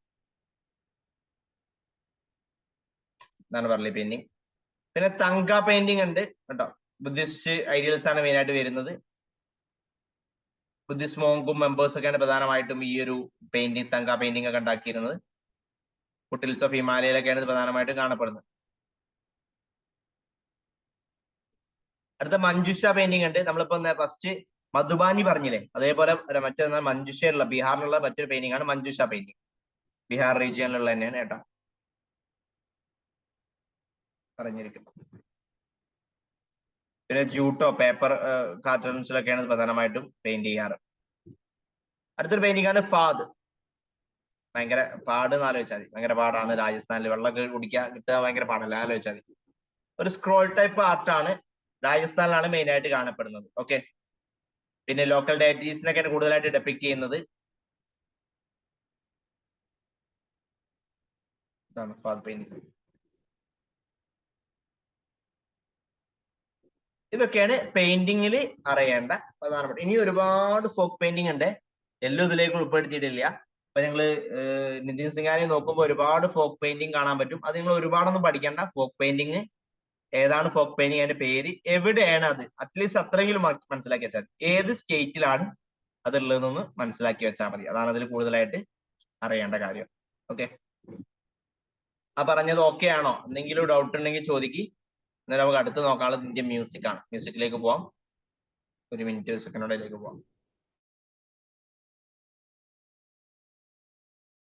ഇതാണ് വർലി പെയിന്റിംഗ്. പിന്നെ തങ്ക പെയിന്റിംഗ് ഉണ്ട് കേട്ടോ. ബുദ്ധിസ്റ്റ് ഐഡിയൽസ് ആണ് മെയിൻ ആയിട്ട് വരുന്നത്. ബുദ്ധിസ്റ്റ് മോങ്കും മെമ്പേഴ്സ് ഒക്കെയാണ് പ്രധാനമായിട്ടും ഈ ഒരു പെയിന്റിംഗ്, തങ്ക പെയിന്റിംഗ് ഒക്കെ ഉണ്ടാക്കിയിരുന്നത്. ഫുട്ടിൽസ് ഓഫ് ഹിമാലയയിലൊക്കെയാണ് ഇത് പ്രധാനമായിട്ടും കാണപ്പെടുന്നത്. അടുത്ത മഞ്ജുഷ പെയിന്റിംഗ് ഉണ്ട്. നമ്മളിപ്പോ ഫസ്റ്റ് മധുബാനി പറഞ്ഞില്ലേ, അതേപോലെ മറ്റൊന്ന് മഞ്ജുഷയിലുള്ള, ബീഹാറിലുള്ള മറ്റൊരു പെയിന്റിംഗ് ആണ് മഞ്ജുഷ പെയിന്റിംഗ്. ബീഹാർ റീജിയനിലുള്ള തന്നെയാണ് കേട്ടോ, അറിഞ്ഞിരിക്കും. പിന്നെ ജൂട്ടോ, പേപ്പർ കാർട്ടൂൺസിലൊക്കെയാണ് പ്രധാനമായിട്ടും പെയിന്റ് ചെയ്യാറ്. അടുത്തൊരു പെയിന്റിംഗ് ആണ് ഫാദ്. ഭയങ്കര പാട് എന്ന് ആലോചിച്ചാൽ മതി, ഭയങ്കര പാടാണ്. രാജസ്ഥാനിൽ വെള്ളമൊക്കെ കുടിക്കാൻ കിട്ടുക ഭയങ്കര പാടല്ല, ആലോചിച്ചാൽ മതി. ഒരു സ്ക്രോൾ ടൈപ്പ് ആർട്ടാണ്, രാജസ്ഥാനിലാണ് മെയിൻ ആയിട്ട് കാണപ്പെടുന്നത്. ഓക്കെ, പിന്നെ ലോക്കൽ ഡയറ്റീസിനൊക്കെയാണ് കൂടുതലായിട്ട് ഡെപ്പിക്ട് ചെയ്യുന്നത്. ഇതാണ് ഫാദ് പെയിന്റിംഗ്. ഇതൊക്കെയാണ് പെയിന്റിങ്ങിൽ അറിയേണ്ട പ്രധാനപ്പെട്ട. ഇനി ഒരുപാട് ഫോക്ക് പെയിന്റിംഗ് ഉണ്ട്, എല്ലാം ഇതിലേക്ക് ഉൾപ്പെടുത്തിയിട്ടില്ല. അപ്പൊ ഞങ്ങള് നിതിൻ സിംഗാനെ നോക്കുമ്പോൾ ഒരുപാട് ഫോക്ക് പെയിന്റിംഗ് കാണാൻ പറ്റും. അത് നിങ്ങൾ ഒരുപാടൊന്നും പഠിക്കേണ്ട. ഫോക്ക് പെയിന്റിങ് ഏതാണ്, ഫോക്ക് പെയിന്റിംഗ്, അതിന്റെ പേര്, എവിടെയാണ് അത്, അറ്റ്ലീസ്റ്റ് അത്രയെങ്കിലും മനസ്സിലാക്കി വെച്ചാൽ ഏത് സ്റ്റേറ്റിലാണ് അതുള്ളതെന്ന് മനസ്സിലാക്കി വെച്ചാൽ മതി. അതാണ് അതിൽ കൂടുതലായിട്ട് അറിയേണ്ട കാര്യം. ഓക്കെ, ആ പറഞ്ഞത് ഓക്കെ ആണോ? എന്തെങ്കിലും ഡൗട്ട് ഉണ്ടെങ്കിൽ ചോദിക്ക്. എന്നാലും നമുക്ക് അടുത്ത് നോക്കാനുള്ളത് ഇന്ത്യൻ മ്യൂസിക് ആണ്. മ്യൂസിക്കിലേക്ക് പോവാം. ഒരു മിനിറ്റ്, ഒരു സെക്കൻഡോടേക്ക് പോവാം.